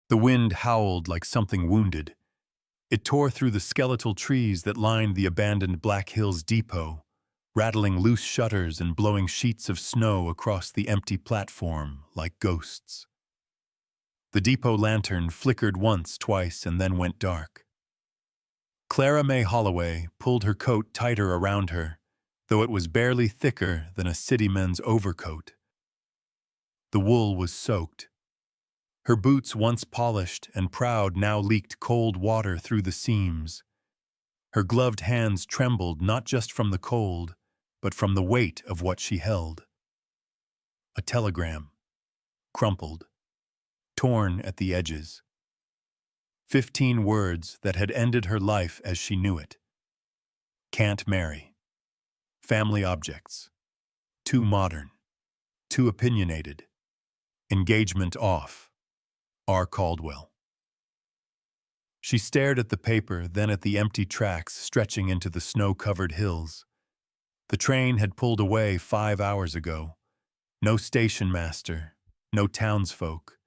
The wind howled like something wounded. It tore through the skeletal trees that lined the abandoned Black Hills depot, rattling loose shutters and blowing sheets of snow across the empty platform like ghosts. The depot lantern flickered once, twice, and then went dark. Clara May Holloway pulled her coat tighter around her, though it was barely thicker than a cityman's overcoat. The wool was soaked. Her boots, once polished and proud, now leaked cold water through the seams. Her gloved hands trembled not just from the cold, but from the weight of what she held. A telegram, crumpled, torn at the edges. 15 words that had ended her life as she knew it. Can't marry. Family objects. Too modern. Too opinionated. Engagement off. R. Caldwell. She stared at the paper, then at the empty tracks stretching into the snow-covered hills. The train had pulled away 5 hours ago. No station master, no townsfolk,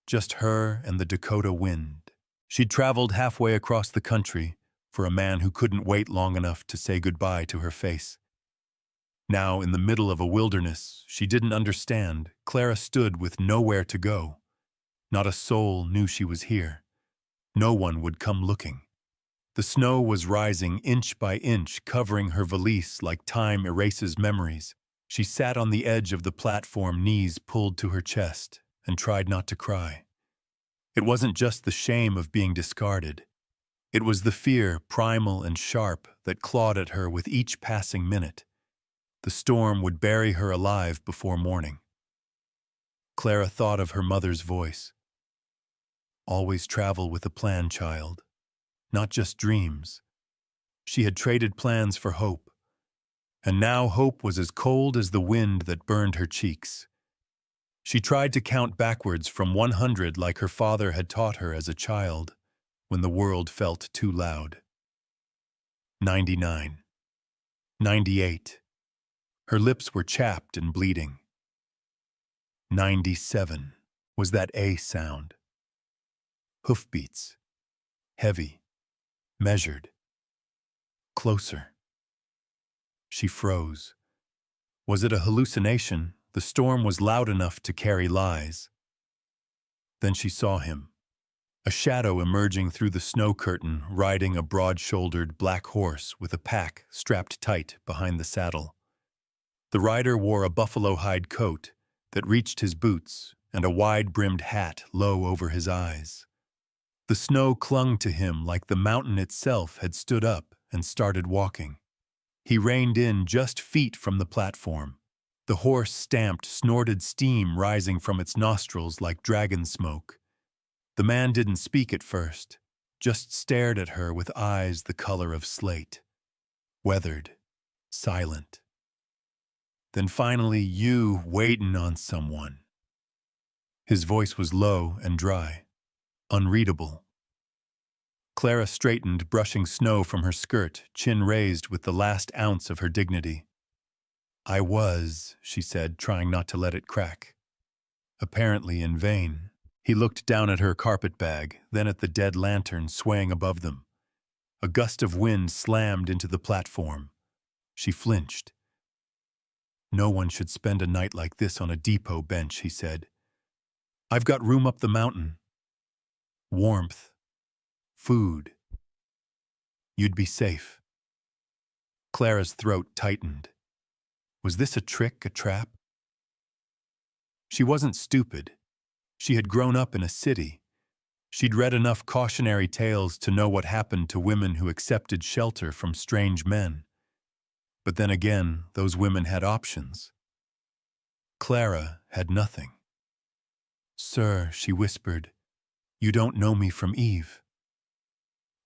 just her and the Dakota wind. She'd traveled halfway across the country for a man who couldn't wait long enough to say goodbye to her face. Now, in the middle of a wilderness she didn't understand, Clara stood with nowhere to go. Not a soul knew she was here. No one would come looking. The snow was rising inch by inch, covering her valise like time erases memories. She sat on the edge of the platform, knees pulled to her chest, and tried not to cry. It wasn't just the shame of being discarded. It was the fear, primal and sharp, that clawed at her with each passing minute. The storm would bury her alive before morning. Clara thought of her mother's voice. Always travel with a plan, child. Not just dreams. She had traded plans for hope. And now hope was as cold as the wind that burned her cheeks. She tried to count backwards from 100 like her father had taught her as a child, when the world felt too loud. 99. 98. Her lips were chapped and bleeding. 97 was that A sound. Hoofbeats. Heavy. Measured. Closer. She froze. Was it a hallucination? The storm was loud enough to carry lies. Then she saw him. A shadow emerging through the snow curtain, riding a broad-shouldered black horse with a pack strapped tight behind the saddle. The rider wore a buffalo hide coat that reached his boots and a wide-brimmed hat low over his eyes. The snow clung to him like the mountain itself had stood up and started walking. He reined in just feet from the platform. The horse stamped, snorted steam rising from its nostrils like dragon smoke. The man didn't speak at first, just stared at her with eyes the color of slate. Weathered, silent. Then finally, "You waitin' on someone." His voice was low and dry. Unreadable. Clara straightened, brushing snow from her skirt, chin raised with the last ounce of her dignity. "I was," she said, trying not to let it crack. Apparently in vain. He looked down at her carpet bag, then at the dead lantern swaying above them. A gust of wind slammed into the platform. She flinched. "No one should spend a night like this on a depot bench," he said. "I've got room up the mountain. Warmth. Food. You'd be safe." Clara's throat tightened. Was this a trick, a trap? She wasn't stupid. She had grown up in a city. She'd read enough cautionary tales to know what happened to women who accepted shelter from strange men. But then again, those women had options. Clara had nothing. "Sir," she whispered, "you don't know me from Eve."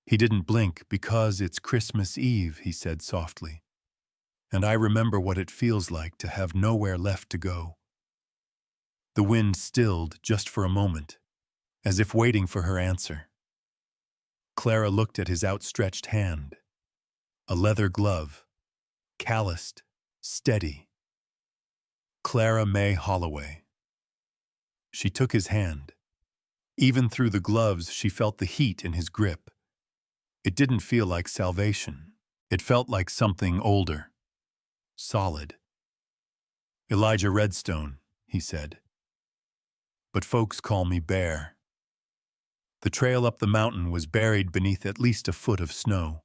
He didn't blink. "Because it's Christmas Eve," he said softly. "And I remember what it feels like to have nowhere left to go." The wind stilled just for a moment, as if waiting for her answer. Clara looked at his outstretched hand. A leather glove. Calloused. Steady. Clara May Holloway. She took his hand. Even through the gloves, she felt the heat in his grip. It didn't feel like salvation. It felt like something older, solid. Elijah Redstone, he said. But folks call me Bear. The trail up the mountain was buried beneath at least a foot of snow.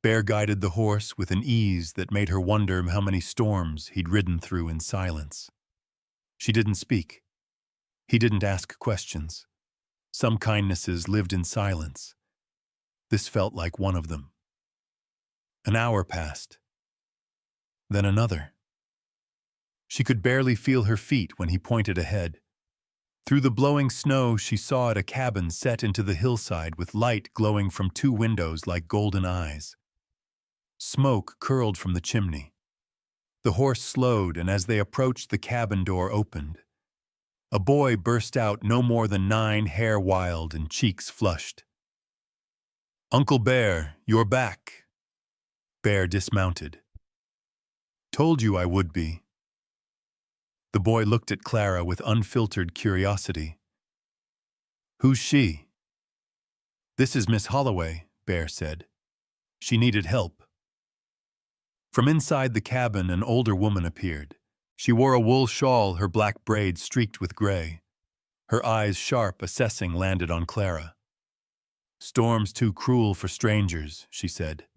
Bear guided the horse with an ease that made her wonder how many storms he'd ridden through in silence. She didn't speak. He didn't ask questions. Some kindnesses lived in silence. This felt like one of them. An hour passed. Then another. She could barely feel her feet when he pointed ahead. Through the blowing snow, she saw a cabin set into the hillside with light glowing from two windows like golden eyes. Smoke curled from the chimney. The horse slowed, and as they approached, the cabin door opened. A boy burst out, no more than 9, hair wild and cheeks flushed. "Uncle Bear, you're back." Bear dismounted. "Told you I would be." The boy looked at Clara with unfiltered curiosity. "Who's she?" "This is Miss Holloway," Bear said. "She needed help." From inside the cabin, an older woman appeared. She wore a wool shawl, her black braids streaked with gray. Her eyes, sharp, assessing, landed on Clara. "Storm's too cruel for strangers," she said.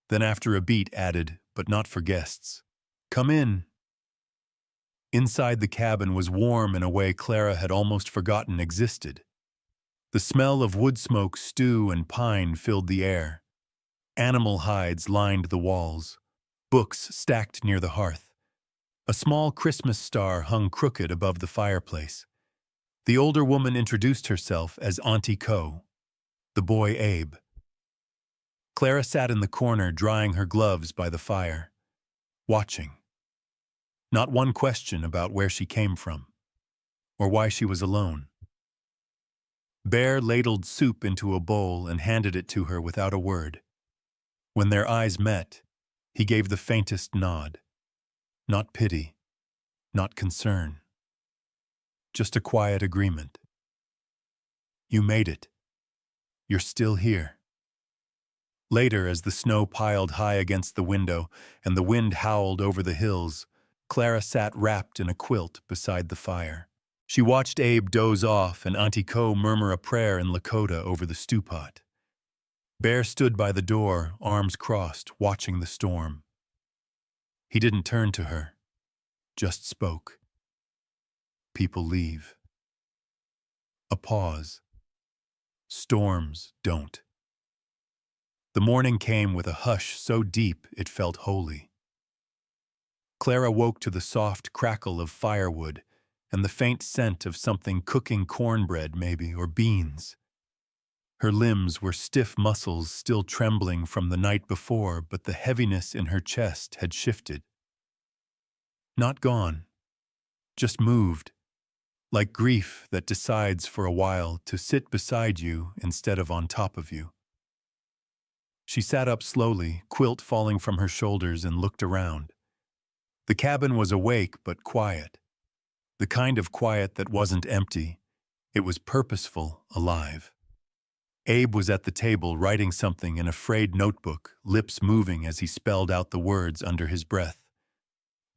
Then after a beat added, "But not for guests. Come in." Inside the cabin was warm in a way Clara had almost forgotten existed. The smell of wood smoke, stew, and pine filled the air. Animal hides lined the walls. Books stacked near the hearth. A small Christmas star hung crooked above the fireplace. The older woman introduced herself as Auntie Co, the boy Abe. Clara sat in the corner, drying her gloves by the fire, watching. Not one question about where she came from, or why she was alone. Bear ladled soup into a bowl and handed it to her without a word. When their eyes met, he gave the faintest nod. Not pity, not concern. Just a quiet agreement. "You made it. You're still here." Later, as the snow piled high against the window and the wind howled over the hills, Clara sat wrapped in a quilt beside the fire. She watched Abe doze off and Auntie Co murmur a prayer in Lakota over the stew pot. Bear stood by the door, arms crossed, watching the storm. He didn't turn to her, just spoke. People leave. A pause. Storms don't. The morning came with a hush so deep it felt holy. Clara woke to the soft crackle of firewood and the faint scent of something cooking, cornbread maybe, or beans. Her limbs were stiff muscles still trembling from the night before, but the heaviness in her chest had shifted. Not gone, just moved, like grief that decides for a while to sit beside you instead of on top of you. She sat up slowly, quilt falling from her shoulders, and looked around. The cabin was awake but quiet. The kind of quiet that wasn't empty. It was purposeful, alive. Abe was at the table writing something in a frayed notebook, lips moving as he spelled out the words under his breath.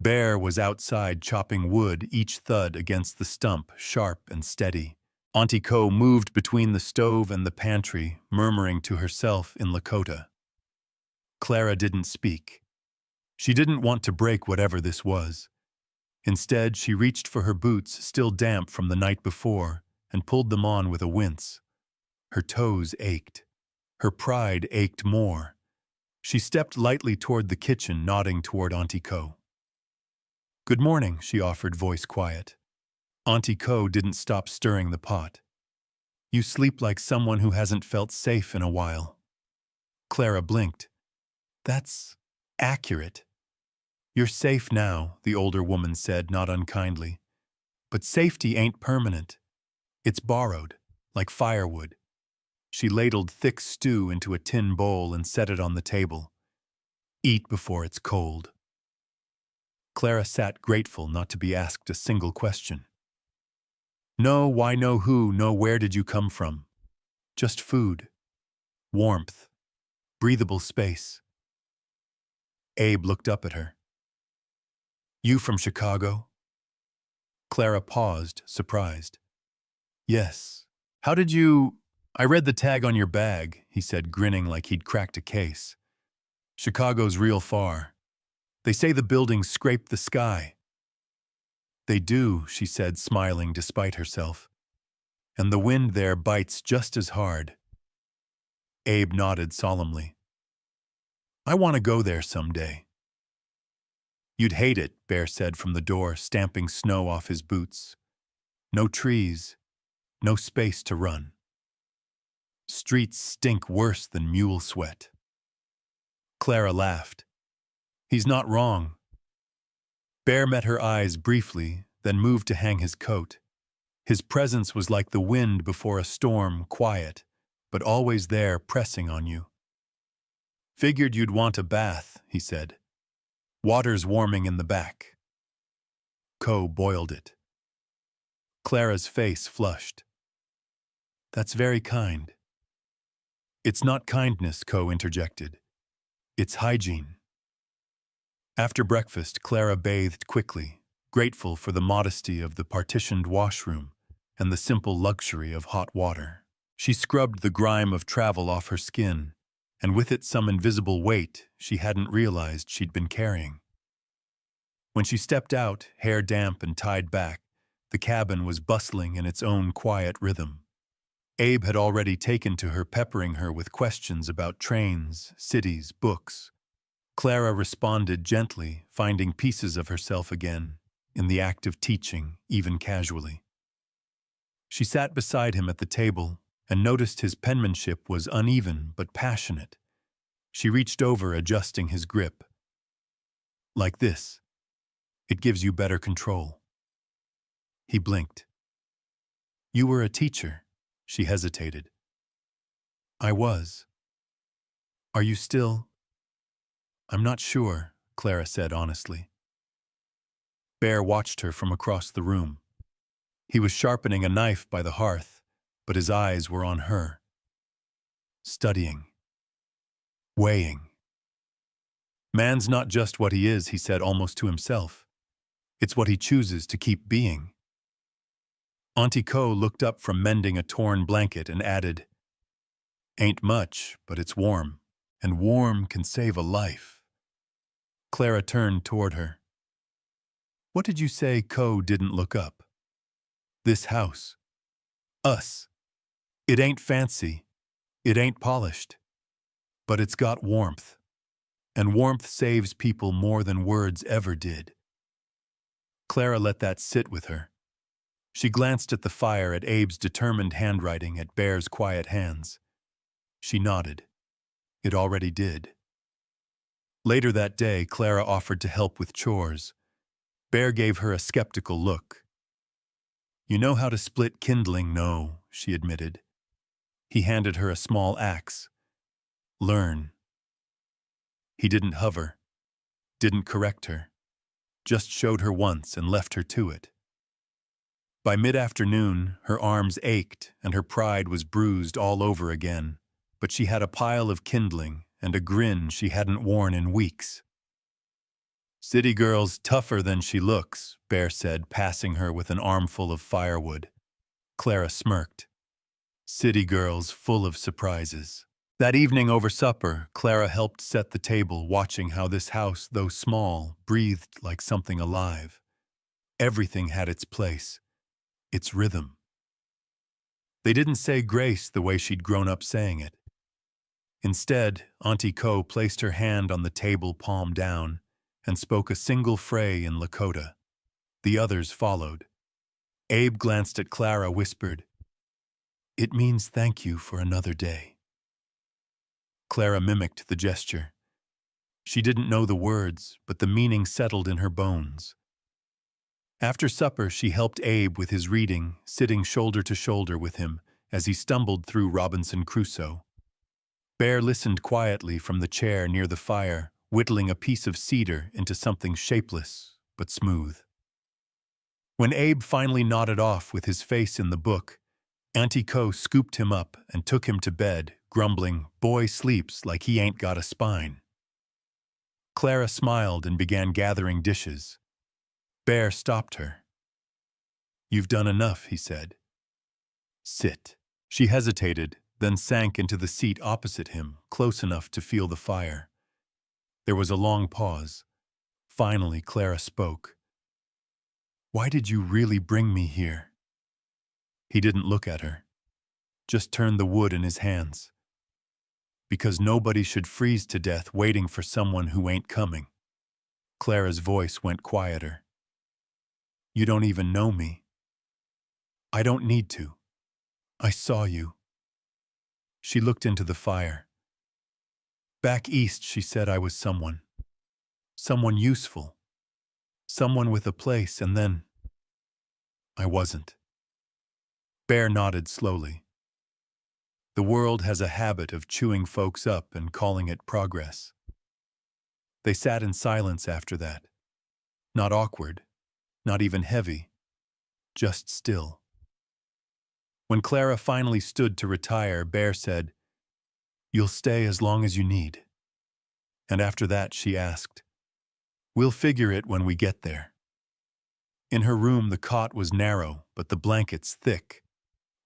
Bear was outside chopping wood, each thud against the stump, sharp and steady. Auntie Co moved between the stove and the pantry, murmuring to herself in Lakota. Clara didn't speak. She didn't want to break whatever this was. Instead, she reached for her boots, still damp from the night before, and pulled them on with a wince. Her toes ached. Her pride ached more. She stepped lightly toward the kitchen, nodding toward Auntie Co. "Good morning," she offered, voice quiet. Auntie Co didn't stop stirring the pot. "You sleep like someone who hasn't felt safe in a while." Clara blinked. "That's accurate." "You're safe now," the older woman said, not unkindly. "But safety ain't permanent. It's borrowed, like firewood." She ladled thick stew into a tin bowl and set it on the table. "Eat before it's cold." Clara sat grateful not to be asked a single question. No, why, no, who, no, where did you come from? Just food, warmth, breathable space. Abe looked up at her. You from Chicago? Clara paused, surprised. Yes. How did you... I read the tag on your bag, he said, grinning like he'd cracked a case. Chicago's real far. They say the buildings scrape the sky. They do, she said, smiling despite herself. And the wind there bites just as hard. Abe nodded solemnly. I want to go there someday. You'd hate it, Bear said from the door, stamping snow off his boots. No trees, no space to run. Streets stink worse than mule sweat. Clara laughed. He's not wrong. Bear met her eyes briefly, then moved to hang his coat. His presence was like the wind before a storm, quiet, but always there pressing on you. Figured you'd want a bath, he said. Water's warming in the back. Co boiled it. Clara's face flushed. That's very kind. It's not kindness, Co interjected. It's hygiene. After breakfast, Clara bathed quickly, grateful for the modesty of the partitioned washroom and the simple luxury of hot water. She scrubbed the grime of travel off her skin, and with it some invisible weight she hadn't realized she'd been carrying. When she stepped out, hair damp and tied back, the cabin was bustling in its own quiet rhythm. Abe had already taken to her, peppering her with questions about trains, cities, books. Clara responded gently, finding pieces of herself again, in the act of teaching, even casually. She sat beside him at the table and noticed his penmanship was uneven but passionate. She reached over, adjusting his grip. Like this. It gives you better control. He blinked. You were a teacher, she hesitated. I was. Are you still? I'm not sure, Clara said honestly. Bear watched her from across the room. He was sharpening a knife by the hearth, but his eyes were on her. Studying. Weighing. Man's not just what he is, he said almost to himself. It's what he chooses to keep being. Auntie Co looked up from mending a torn blanket and added, Ain't much, but it's warm, and warm can save a life. Clara turned toward her. What did you say? Co didn't look up. This house. Us. It ain't fancy. It ain't polished. But it's got warmth. And warmth saves people more than words ever did. Clara let that sit with her. She glanced at the fire, at Abe's determined handwriting, at Bear's quiet hands. She nodded. It already did. Later that day, Clara offered to help with chores. Bear gave her a skeptical look. You know how to split kindling? No, she admitted. He handed her a small axe. Learn. He didn't hover, didn't correct her, just showed her once and left her to it. By mid-afternoon, her arms ached and her pride was bruised all over again, but she had a pile of kindling and a grin she hadn't worn in weeks. City girl's tougher than she looks, Bear said, passing her with an armful of firewood. Clara smirked. City girl's full of surprises. That evening over supper, Clara helped set the table, watching how this house, though small, breathed like something alive. Everything had its place, its rhythm. They didn't say grace the way she'd grown up saying it. Instead, Auntie Co placed her hand on the table, palm down, and spoke a single phrase in Lakota. The others followed. Abe glanced at Clara, whispered, It means thank you for another day. Clara mimicked the gesture. She didn't know the words, but the meaning settled in her bones. After supper, she helped Abe with his reading, sitting shoulder to shoulder with him as he stumbled through Robinson Crusoe. Bear listened quietly from the chair near the fire, whittling a piece of cedar into something shapeless but smooth. When Abe finally nodded off with his face in the book, Auntie Co scooped him up and took him to bed, grumbling, "Boy sleeps like he ain't got a spine." Clara smiled and began gathering dishes. Bear stopped her. "You've done enough," he said. "Sit." She hesitated, then sank into the seat opposite him, close enough to feel the fire. There was a long pause. Finally, Clara spoke. "Why did you really bring me here?" He didn't look at her, just turned the wood in his hands. "Because nobody should freeze to death waiting for someone who ain't coming." Clara's voice went quieter. "You don't even know me." "I don't need to. I saw you." She looked into the fire. "Back east, she said I was someone. Someone useful. Someone with a place, and then I wasn't." Bear nodded slowly. The world has a habit of chewing folks up and calling it progress. They sat in silence after that. Not awkward, not even heavy, just still. When Clara finally stood to retire, Bear said, "You'll stay as long as you need." And after that, she asked, "We'll figure it when we get there." In her room, the cot was narrow, but the blankets thick.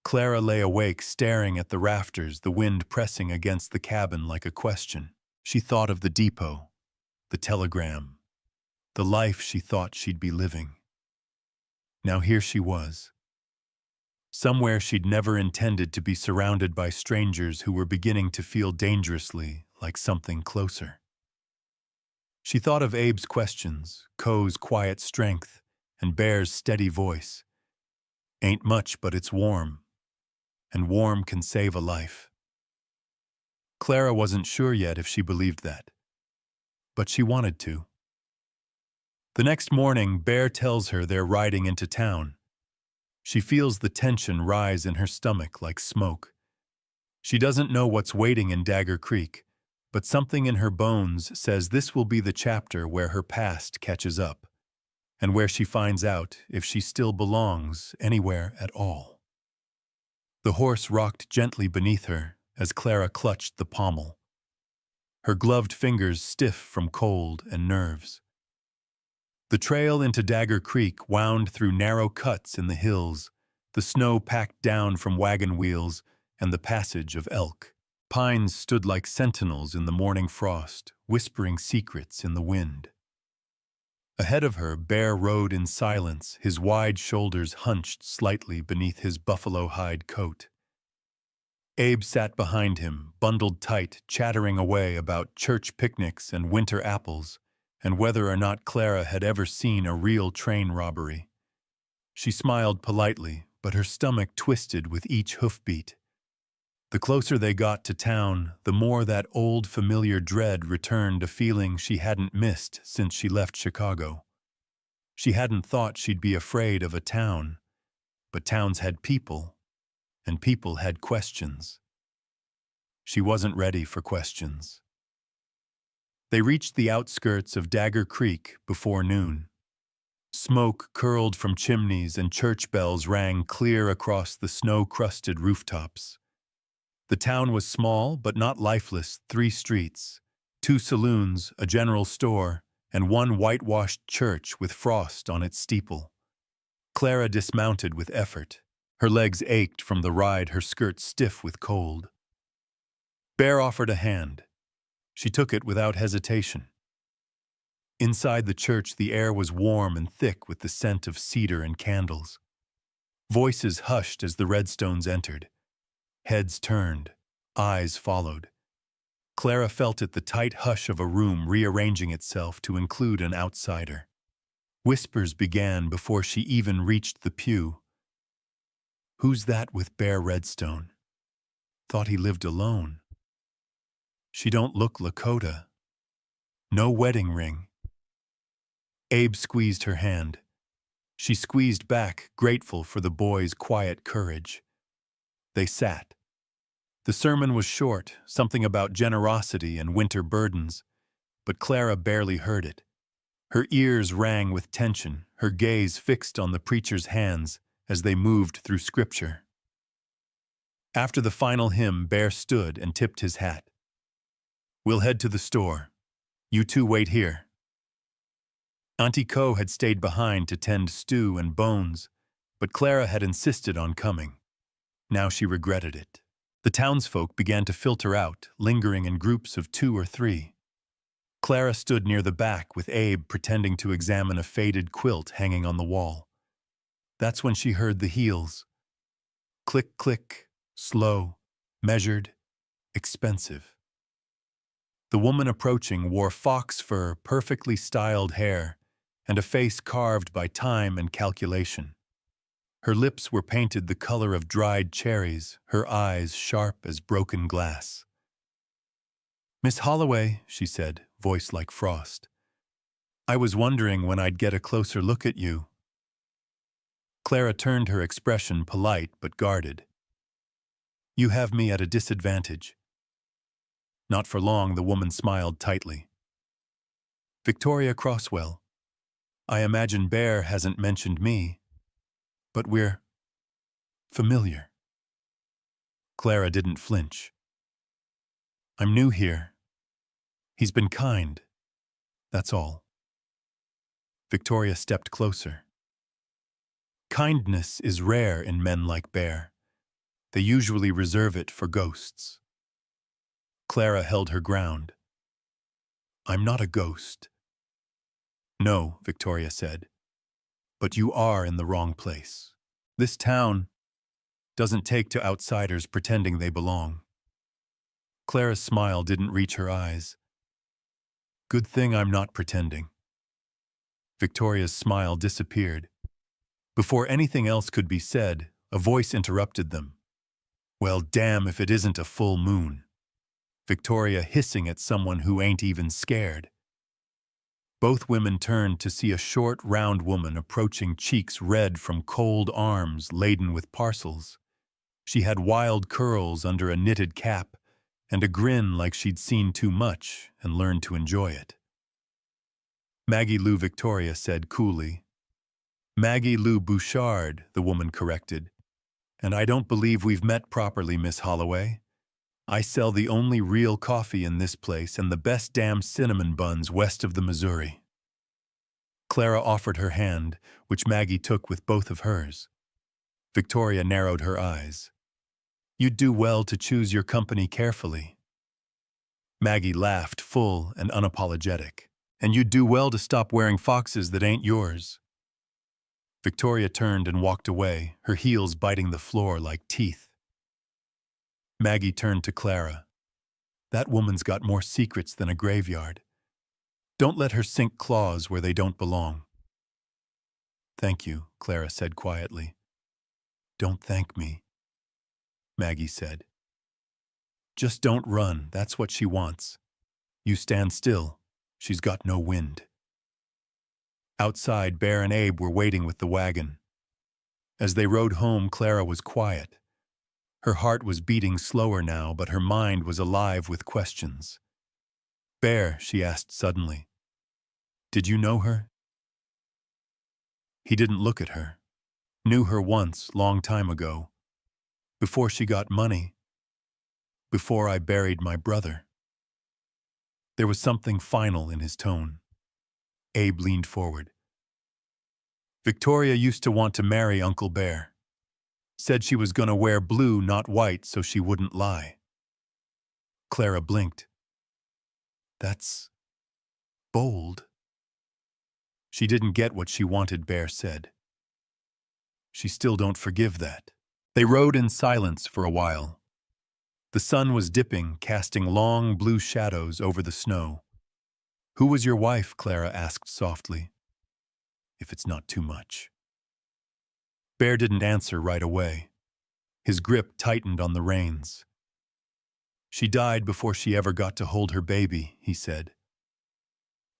Clara lay awake, staring at the rafters, the wind pressing against the cabin like a question. She thought of the depot, the telegram, the life she thought she'd be living. Now here she was, somewhere she'd never intended to be, surrounded by strangers who were beginning to feel dangerously like something closer. She thought of Abe's questions, Co's quiet strength, and Bear's steady voice. "Ain't much, but it's warm, and warm can save a life." Clara wasn't sure yet if she believed that, but she wanted to. The next morning, Bear tells her they're riding into town. She feels the tension rise in her stomach like smoke. She doesn't know what's waiting in Dagger Creek, but something in her bones says this will be the chapter where her past catches up, and where she finds out if she still belongs anywhere at all. The horse rocked gently beneath her as Clara clutched the pommel, her gloved fingers stiff from cold and nerves. The trail into Dagger Creek wound through narrow cuts in the hills, the snow packed down from wagon wheels and the passage of elk. Pines stood like sentinels in the morning frost, whispering secrets in the wind. Ahead of her, Bear rode in silence, his wide shoulders hunched slightly beneath his buffalo hide coat. Abe sat behind him, bundled tight, chattering away about church picnics and winter apples, and whether or not Clara had ever seen a real train robbery. She smiled politely, but her stomach twisted with each hoofbeat. The closer they got to town, the more that old familiar dread returned, a feeling she hadn't missed since she left Chicago. She hadn't thought she'd be afraid of a town, but towns had people, and people had questions. She wasn't ready for questions. They reached the outskirts of Dagger Creek before noon. Smoke curled from chimneys and church bells rang clear across the snow-crusted rooftops. The town was small but not lifeless, 3 streets, 2 saloons, a general store, and one whitewashed church with frost on its steeple. Clara dismounted with effort. Her legs ached from the ride, her skirt stiff with cold. Bear offered a hand. She took it without hesitation. Inside the church, the air was warm and thick with the scent of cedar and candles. Voices hushed as the Redstones entered. Heads turned, eyes followed. Clara felt it, the tight hush of a room rearranging itself to include an outsider. Whispers began before she even reached the pew. "Who's that with Bear Redstone? Thought he lived alone. She don't look Lakota. No wedding ring." Abe squeezed her hand. She squeezed back, grateful for the boy's quiet courage. They sat. The sermon was short, something about generosity and winter burdens, but Clara barely heard it. Her ears rang with tension, her gaze fixed on the preacher's hands as they moved through scripture. After the final hymn, Bear stood and tipped his hat. "We'll head to the store. You two wait here." Auntie Co had stayed behind to tend stew and bones, but Clara had insisted on coming. Now she regretted it. The townsfolk began to filter out, lingering in groups of 2 or 3. Clara stood near the back with Abe pretending to examine a faded quilt hanging on the wall. That's when she heard the heels. Click, click, slow, measured, expensive. The woman approaching wore fox fur, perfectly styled hair, and a face carved by time and calculation. Her lips were painted the color of dried cherries, her eyes sharp as broken glass. "Miss Holloway," she said, voice like frost. "I was wondering when I'd get a closer look at you." Clara turned her expression polite but guarded. "You have me at a disadvantage." Not for long, the woman smiled tightly. "Victoria Crosswell. I imagine Bear hasn't mentioned me, but we're familiar." Clara didn't flinch. "I'm new here. He's been kind. That's all." Victoria stepped closer. "Kindness is rare in men like Bear. They usually reserve it for ghosts." Clara held her ground. "I'm not a ghost." "No," Victoria said, "but you are in the wrong place. This town doesn't take to outsiders pretending they belong." Clara's smile didn't reach her eyes. "Good thing I'm not pretending." Victoria's smile disappeared. Before anything else could be said, a voice interrupted them. "Well, damn if it isn't a full moon." Victoria hissing at someone who ain't even scared. Both women turned to see a short, round woman approaching, cheeks red from cold arms laden with parcels. She had wild curls under a knitted cap and a grin like she'd seen too much and learned to enjoy it. "Maggie Lou," Victoria said coolly. "Maggie Lou Bouchard," the woman corrected. "And I don't believe we've met properly, Miss Holloway. I sell the only real coffee in this place and the best damn cinnamon buns west of the Missouri." Clara offered her hand, which Maggie took with both of hers. Victoria narrowed her eyes. "You'd do well to choose your company carefully." Maggie laughed, full and unapologetic. "And you'd do well to stop wearing foxes that ain't yours." Victoria turned and walked away, her heels biting the floor like teeth. Maggie turned to Clara. "That woman's got more secrets than a graveyard. Don't let her sink claws where they don't belong." "Thank you," Clara said quietly. "Don't thank me," Maggie said. "Just don't run, that's what she wants. You stand still, she's got no wind." Outside, Bear and Abe were waiting with the wagon. As they rode home, Clara was quiet. Her heart was beating slower now, but her mind was alive with questions. "Bear," she asked suddenly, "did you know her?" He didn't look at her. "Knew her once, long time ago. Before she got money. Before I buried my brother." There was something final in his tone. Abe leaned forward. "Victoria used to want to marry Uncle Bear. Said she was gonna wear blue, not white, so she wouldn't lie." Clara blinked. "That's bold." She didn't get what she wanted, Bear said. "She still don't forgive that." They rode in silence for a while. The sun was dipping, casting long blue shadows over the snow. "Who was your wife?" Clara asked softly. "If it's not too much." Bear didn't answer right away. His grip tightened on the reins. "She died before she ever got to hold her baby," he said.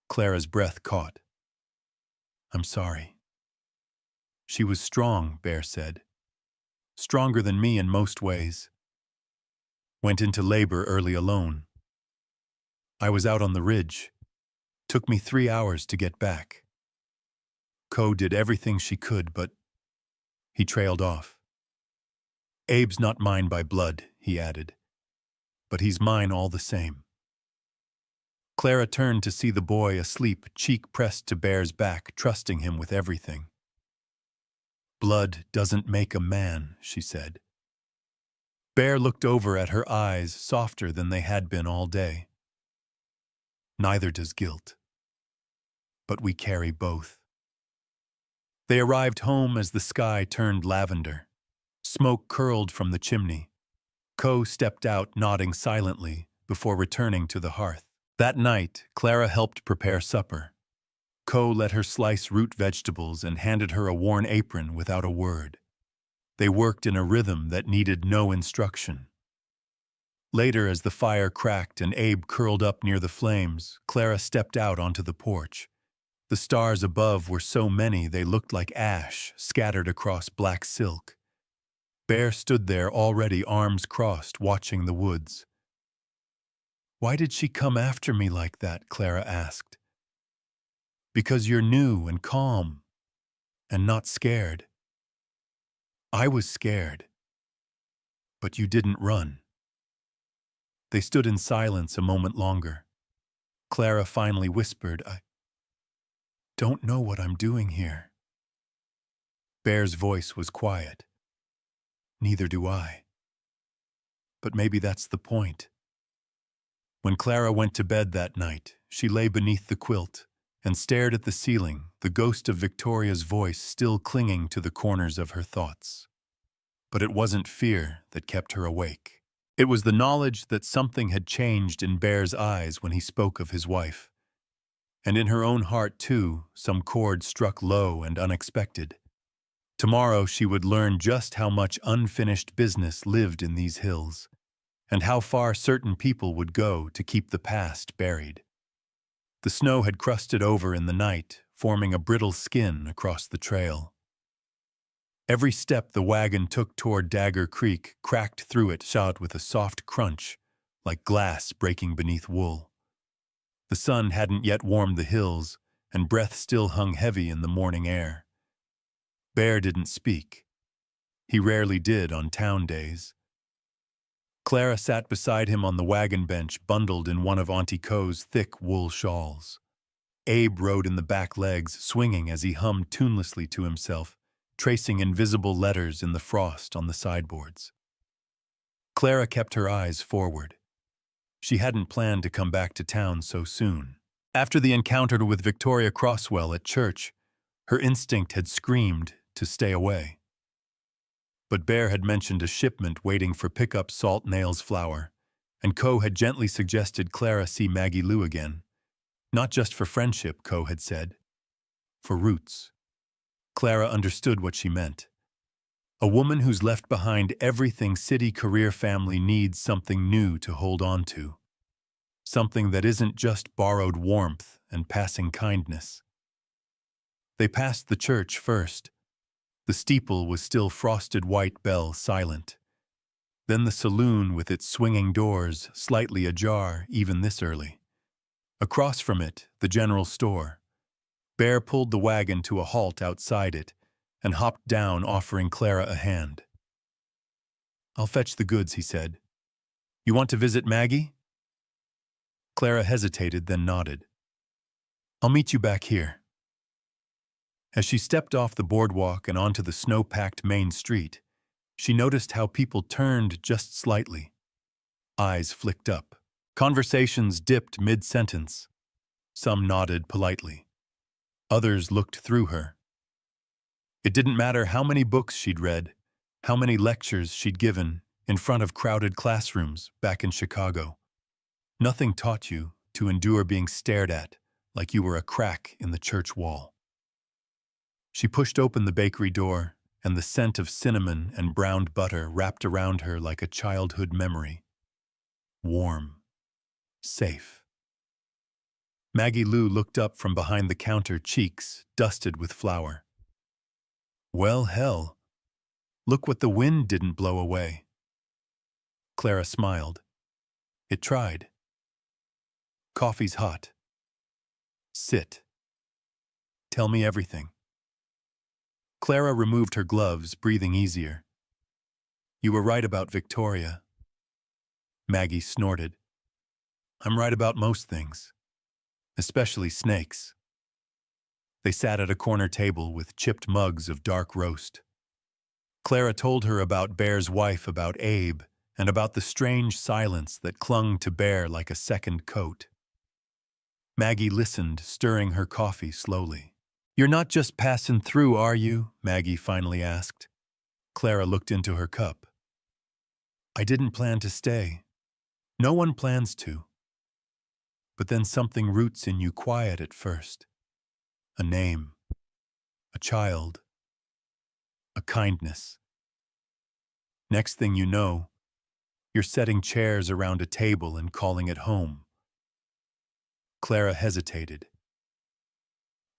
Clara's breath caught. "I'm sorry." "She was strong," Bear said. "Stronger than me in most ways. Went into labor early alone. I was out on the ridge. Took me 3 hours to get back. Co did everything she could, but he trailed off. Abe's not mine by blood, he added, but he's mine all the same. Clara turned to see the boy asleep, cheek pressed to Bear's back, trusting him with everything. Blood doesn't make a man, she said. Bear looked over at her eyes, softer than they had been all day. Neither does guilt. But we carry both. They arrived home as the sky turned lavender. Smoke curled from the chimney. Co stepped out, nodding silently, before returning to the hearth. That night, Clara helped prepare supper. Co let her slice root vegetables and handed her a worn apron without a word. They worked in a rhythm that needed no instruction. Later, as the fire cracked and Abe curled up near the flames, Clara stepped out onto the porch. The stars above were so many they looked like ash scattered across black silk. Bear stood there, already arms crossed, watching the woods. "Why did she come after me like that?" Clara asked. "Because you're new and calm, and not scared." "I was scared, but you didn't run." They stood in silence a moment longer. Clara finally whispered, "I don't know what I'm doing here." Bear's voice was quiet. "Neither do I. But maybe that's the point." When Clara went to bed that night, she lay beneath the quilt and stared at the ceiling, the ghost of Victoria's voice still clinging to the corners of her thoughts. But it wasn't fear that kept her awake. It was the knowledge that something had changed in Bear's eyes when he spoke of his wife. And in her own heart, too, some chord struck low and unexpected. Tomorrow she would learn just how much unfinished business lived in these hills, and how far certain people would go to keep the past buried. The snow had crusted over in the night, forming a brittle skin across the trail. Every step the wagon took toward Dagger Creek cracked through it, shot with a soft crunch, like glass breaking beneath wool. The sun hadn't yet warmed the hills, and breath still hung heavy in the morning air. Bear didn't speak. He rarely did on town days. Clara sat beside him on the wagon bench, bundled in one of Auntie Co's thick wool shawls. Abe rode in the back legs, swinging as he hummed tunelessly to himself, tracing invisible letters in the frost on the sideboards. Clara kept her eyes forward. She hadn't planned to come back to town so soon. After the encounter with Victoria Crosswell at church, her instinct had screamed to stay away. But Bear had mentioned a shipment waiting for pickup Salt Nails flour, and Co had gently suggested Clara see Maggie Lou again. Not just for friendship, Co had said. For roots. Clara understood what she meant. A woman who's left behind everything city, career, family needs something new to hold on to. Something that isn't just borrowed warmth and passing kindness. They passed the church first. The steeple was still frosted white bell, silent. Then the saloon with its swinging doors, slightly ajar even this early. Across from it, the general store. Bear pulled the wagon to a halt outside it and hopped down, offering Clara a hand. "I'll fetch the goods," he said. "You want to visit Maggie?" Clara hesitated, then nodded. "I'll meet you back here." As she stepped off the boardwalk and onto the snow-packed main street, she noticed how people turned just slightly. Eyes flicked up. Conversations dipped mid-sentence. Some nodded politely. Others looked through her. It didn't matter how many books she'd read, how many lectures she'd given in front of crowded classrooms back in Chicago. Nothing taught you to endure being stared at like you were a crack in the church wall. She pushed open the bakery door, and the scent of cinnamon and browned butter wrapped around her like a childhood memory. Warm. Safe. Maggie Lou looked up from behind the counter, cheeks dusted with flour. "Well, hell. Look what the wind didn't blow away." Clara smiled. It tried. "Coffee's hot." Sit. Tell me everything. Clara removed her gloves, breathing easier. You were right about Victoria. Maggie snorted. I'm right about most things, especially snakes. They sat at a corner table with chipped mugs of dark roast. Clara told her about Bear's wife, about Abe, and about the strange silence that clung to Bear like a second coat. Maggie listened, stirring her coffee slowly. You're not just passing through, are you? Maggie finally asked. Clara looked into her cup. I didn't plan to stay. No one plans to. But then something roots in you quiet at first. A name. A child. A kindness. Next thing you know, you're setting chairs around a table and calling it home. Clara hesitated.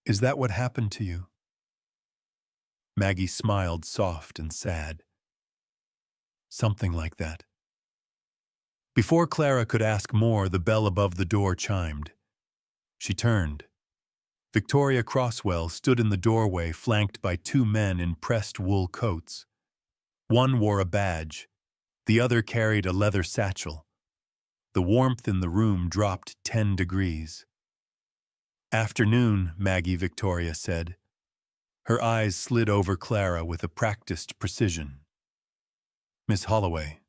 Is that what happened to you? Maggie smiled, soft and sad. Something like that. Before Clara could ask more, the bell above the door chimed. She turned. Victoria Crosswell stood in the doorway, flanked by two men in pressed wool coats. One wore a badge. The other carried a leather satchel. The warmth in the room dropped 10 degrees. Afternoon, Maggie, Victoria said. Her eyes slid over Clara with a practiced precision. Miss Holloway.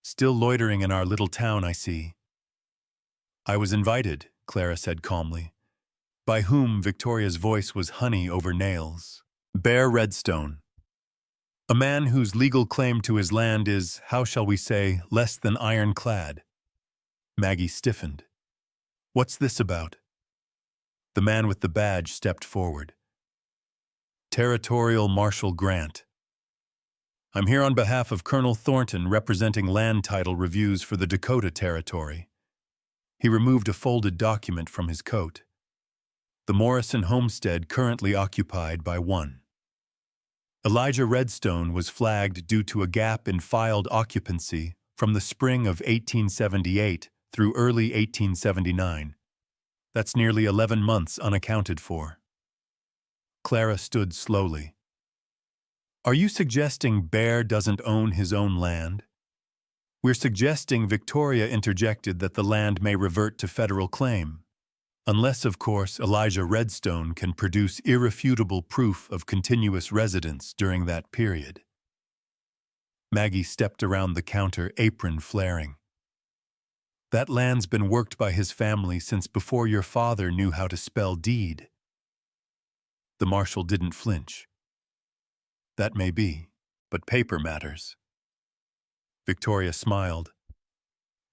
Still loitering in our little town, I see. I was invited, Clara said calmly. By whom? Victoria's voice was honey over nails. Bear Redstone. A man whose legal claim to his land is, how shall we say, less than ironclad. Maggie stiffened. What's this about? The man with the badge stepped forward. Territorial Marshal Grant. I'm here on behalf of Colonel Thornton, representing land title reviews for the Dakota Territory. He removed a folded document from his coat. The Morrison homestead currently occupied by one. Elijah Redstone was flagged due to a gap in filed occupancy from the spring of 1878 through early 1879. That's nearly 11 months unaccounted for. Clara stood slowly. Are you suggesting Bear doesn't own his own land? We're suggesting, Victoria interjected, that the land may revert to federal claim. Unless, of course, Elijah Redstone can produce irrefutable proof of continuous residence during that period. Maggie stepped around the counter, apron flaring. That land's been worked by his family since before your father knew how to spell deed. The marshal didn't flinch. That may be, but paper matters. Victoria smiled.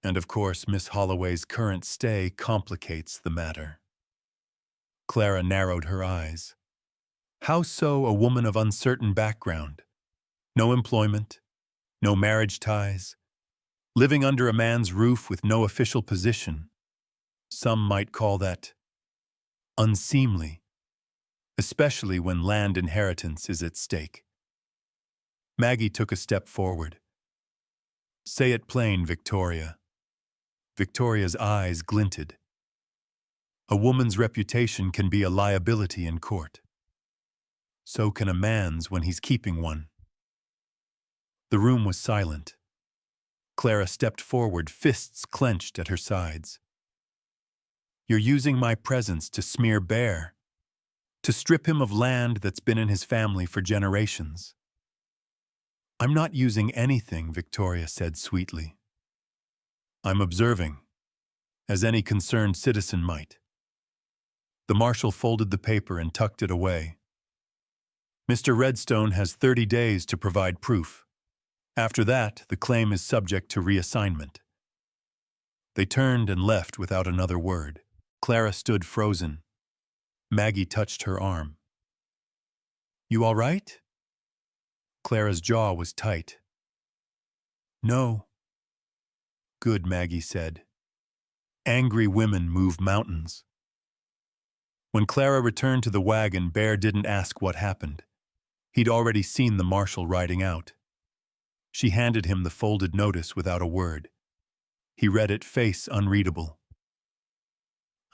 And of course, Miss Holloway's current stay complicates the matter. Clara narrowed her eyes. How so, a woman of uncertain background? No employment, no marriage ties, living under a man's roof with no official position. Some might call that unseemly, especially when land inheritance is at stake. Maggie took a step forward. Say it plain, Victoria. Victoria's eyes glinted. A woman's reputation can be a liability in court. So can a man's when he's keeping one. The room was silent. Clara stepped forward, fists clenched at her sides. You're using my presence to smear Bear, to strip him of land that's been in his family for generations. I'm not using anything, Victoria said sweetly. I'm observing, as any concerned citizen might. The marshal folded the paper and tucked it away. Mr. Redstone has 30 days to provide proof. After that, the claim is subject to reassignment. They turned and left without another word. Clara stood frozen. Maggie touched her arm. You all right? Clara's jaw was tight. No. Good, Maggie said. Angry women move mountains. When Clara returned to the wagon, Bear didn't ask what happened. He'd already seen the marshal riding out. She handed him the folded notice without a word. He read it, face unreadable.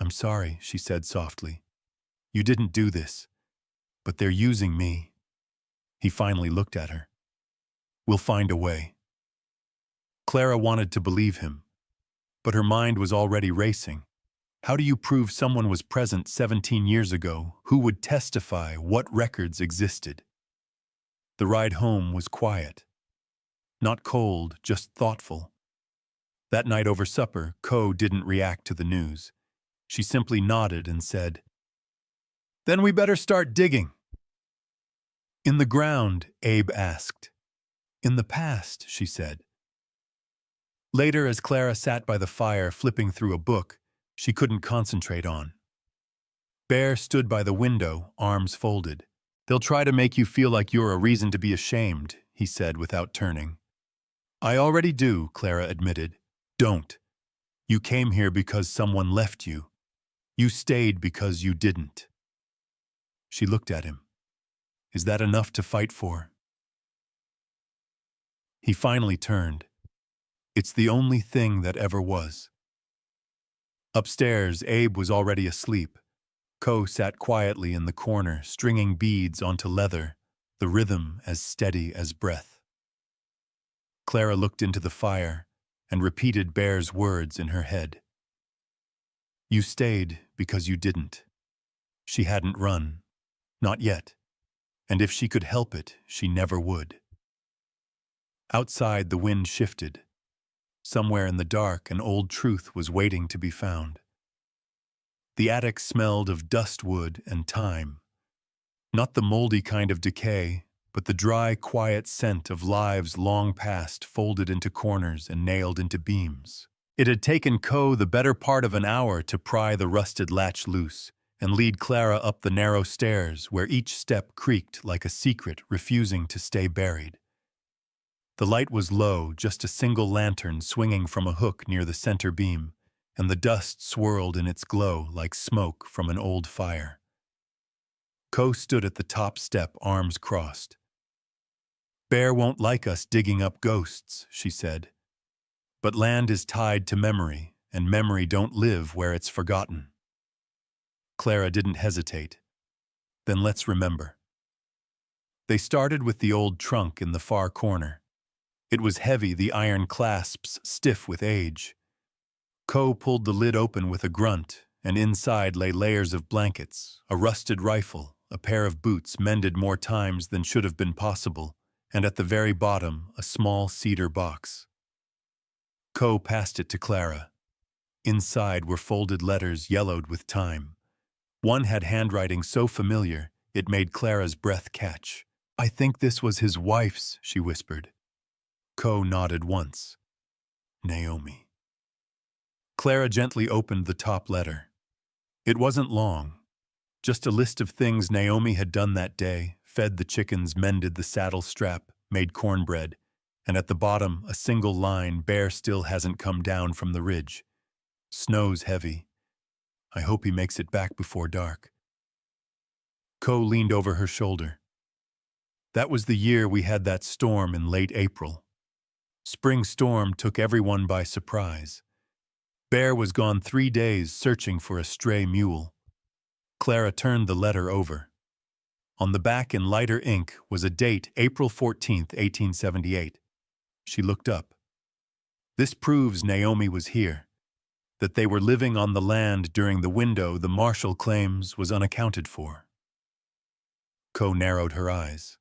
I'm sorry, she said softly. You didn't do this, but they're using me. He finally looked at her. We'll find a way. Clara wanted to believe him, but her mind was already racing. How do you prove someone was present 17 years ago? Who would testify? What records existed? The ride home was quiet. Not cold, just thoughtful. That night over supper, Ko didn't react to the news. She simply nodded and said, "Then we better start digging." "In the ground?" Abe asked. "In the past," she said. Later, as Clara sat by the fire flipping through a book she couldn't concentrate on. Bear stood by the window, arms folded. "They'll try to make you feel like you're a reason to be ashamed," he said without turning. "I already do," Clara admitted. "Don't. You came here because someone left you. You stayed because you didn't." She looked at him. "Is that enough to fight for?" He finally turned. "It's the only thing that ever was." Upstairs, Abe was already asleep. Ko sat quietly in the corner, stringing beads onto leather, the rhythm as steady as breath. Clara looked into the fire and repeated Bear's words in her head. You stayed because you didn't. She hadn't run. Not yet. And if she could help it, she never would. Outside, the wind shifted. Somewhere in the dark, an old truth was waiting to be found. The attic smelled of dustwood and time. Not the moldy kind of decay, but the dry, quiet scent of lives long past, folded into corners and nailed into beams. It had taken Ko the better part of an hour to pry the rusted latch loose and lead Clara up the narrow stairs where each step creaked like a secret refusing to stay buried. The light was low, just a single lantern swinging from a hook near the center beam, and the dust swirled in its glow like smoke from an old fire. Ko stood at the top step, arms crossed. Bear won't like us digging up ghosts, she said. But land is tied to memory, and memory don't live where it's forgotten. Clara didn't hesitate. Then let's remember. They started with the old trunk in the far corner. It was heavy, the iron clasps stiff with age. Ko pulled the lid open with a grunt, and inside lay layers of blankets, a rusted rifle, a pair of boots mended more times than should have been possible, and at the very bottom, a small cedar box. Ko passed it to Clara. Inside were folded letters yellowed with time. One had handwriting so familiar, it made Clara's breath catch. I think this was his wife's, she whispered. Ko nodded once. Naomi. Clara gently opened the top letter. It wasn't long. Just a list of things Naomi had done that day, fed the chickens, mended the saddle strap, made cornbread, and at the bottom a single line, Bear still hasn't come down from the ridge. Snow's heavy. I hope he makes it back before dark. Ko leaned over her shoulder. That was the year we had that storm in late April. Spring storm took everyone by surprise. Bear was gone 3 days searching for a stray mule. Clara turned the letter over. On the back in lighter ink was a date, April 14th, 1878. She looked up. This proves Naomi was here. That they were living on the land during the window the marshal claims was unaccounted for. Ko narrowed her eyes.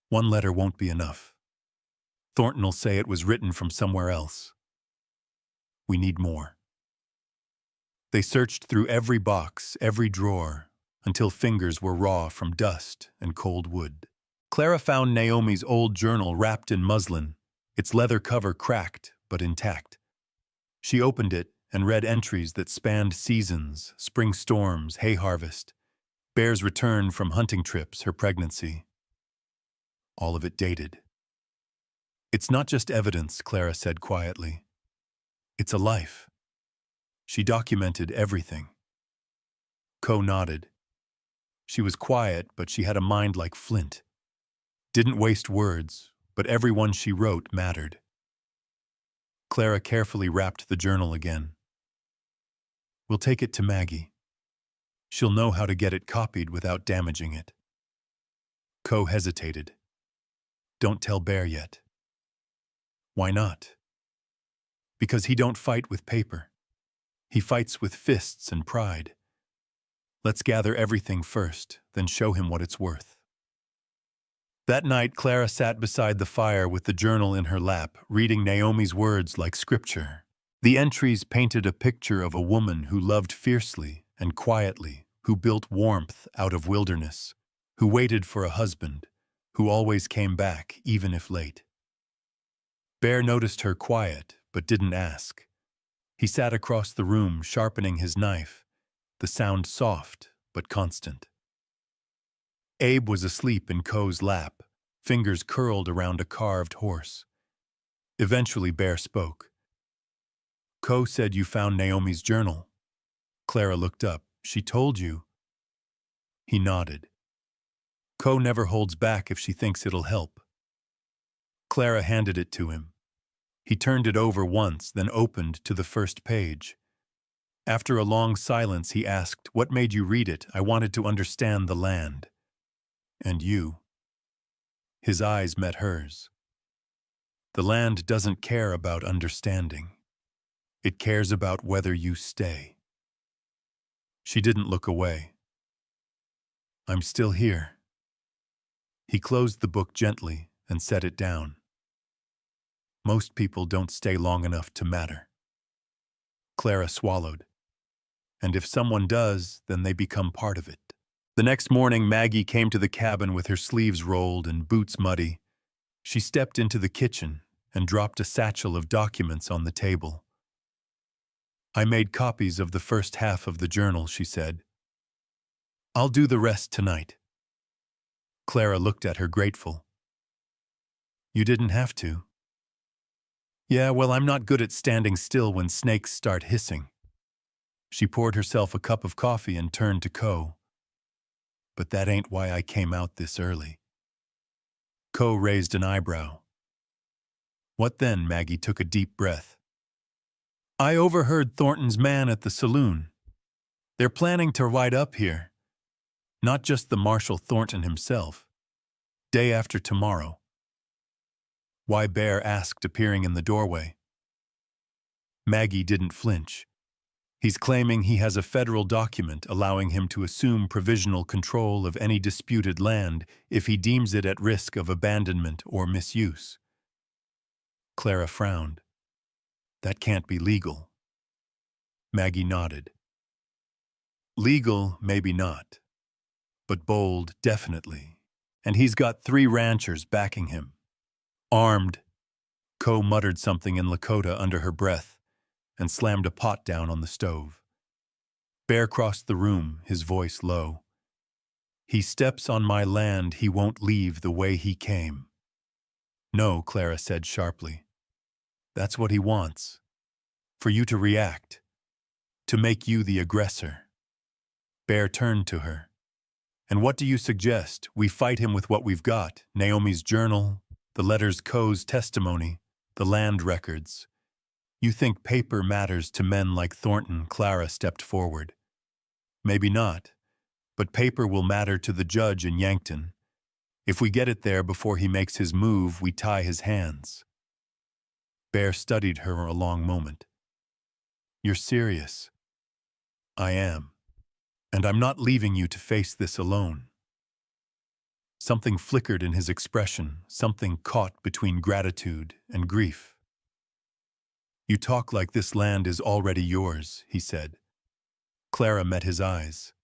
One letter won't be enough. Thornton'll say it was written from somewhere else. We need more. They searched through every box, every drawer, until fingers were raw from dust and cold wood. Clara found Naomi's old journal wrapped in muslin, its leather cover cracked but intact. She opened it and read entries that spanned seasons, spring storms, hay harvest, Bear's return from hunting trips, her pregnancy. All of it dated. It's not just evidence, Clara said quietly. It's a life. She documented everything. Ko nodded. She was quiet, but she had a mind like flint. Didn't waste words, but every one she wrote mattered. Clara carefully wrapped the journal again. We'll take it to Maggie. She'll know how to get it copied without damaging it. Co hesitated. Don't tell Bear yet. Why not? Because he don't fight with paper. He fights with fists and pride. Let's gather everything first, then show him what it's worth. That night, Clara sat beside the fire with the journal in her lap, reading Naomi's words like scripture. The entries painted a picture of a woman who loved fiercely and quietly, who built warmth out of wilderness, who waited for a husband, who always came back, even if late. Bear noticed her quiet, but didn't ask. He sat across the room, sharpening his knife, the sound soft but constant. Abe was asleep in Co's lap, fingers curled around a carved horse. Eventually, Bear spoke. Co said you found Naomi's journal. Clara looked up. She told you. He nodded. Co never holds back if she thinks it'll help. Clara handed it to him. He turned it over once, then opened to the first page. After a long silence, he asked, "What made you read it? I wanted to understand the land." "And you?" His eyes met hers. "The land doesn't care about understanding. It cares about whether you stay." She didn't look away. "I'm still here." He closed the book gently and set it down. Most people don't stay long enough to matter. Clara swallowed. And if someone does, then they become part of it. The next morning, Maggie came to the cabin with her sleeves rolled and boots muddy. She stepped into the kitchen and dropped a satchel of documents on the table. "I made copies of the first half of the journal," she said. "I'll do the rest tonight." Clara looked at her grateful. "You didn't have to." "Yeah, well, I'm not good at standing still when snakes start hissing." She poured herself a cup of coffee and turned to Co. "But that ain't why I came out this early." Co raised an eyebrow. "What then?" Maggie took a deep breath. "I overheard Thornton's man at the saloon. They're planning to ride up here. Not just the Marshal Thornton himself. Day after tomorrow." Why, Bear asked, appearing in the doorway. Maggie didn't flinch. "He's claiming he has a federal document allowing him to assume provisional control of any disputed land if he deems it at risk of abandonment or misuse." Clara frowned. "That can't be legal." Maggie nodded. "Legal, maybe not. But bold, definitely. And he's got 3 ranchers backing him. Armed." Co muttered something in Lakota under her breath and slammed a pot down on the stove. Bear crossed the room, his voice low. "He steps on my land, he won't leave the way he came." "No," Clara said sharply. "That's what he wants. For you to react. To make you the aggressor." Bear turned to her. "And what do you suggest? We fight him with what we've got: Naomi's journal, the letters Co's testimony, the land records. You think paper matters to men like Thornton?" Clara stepped forward. "Maybe not, but paper will matter to the judge in Yankton. If we get it there before he makes his move, we tie his hands." Bear studied her a long moment. "You're serious?" "I am. And I'm not leaving you to face this alone." Something flickered in his expression, something caught between gratitude and grief. "You talk like this land is already yours," he said. Clara met his eyes.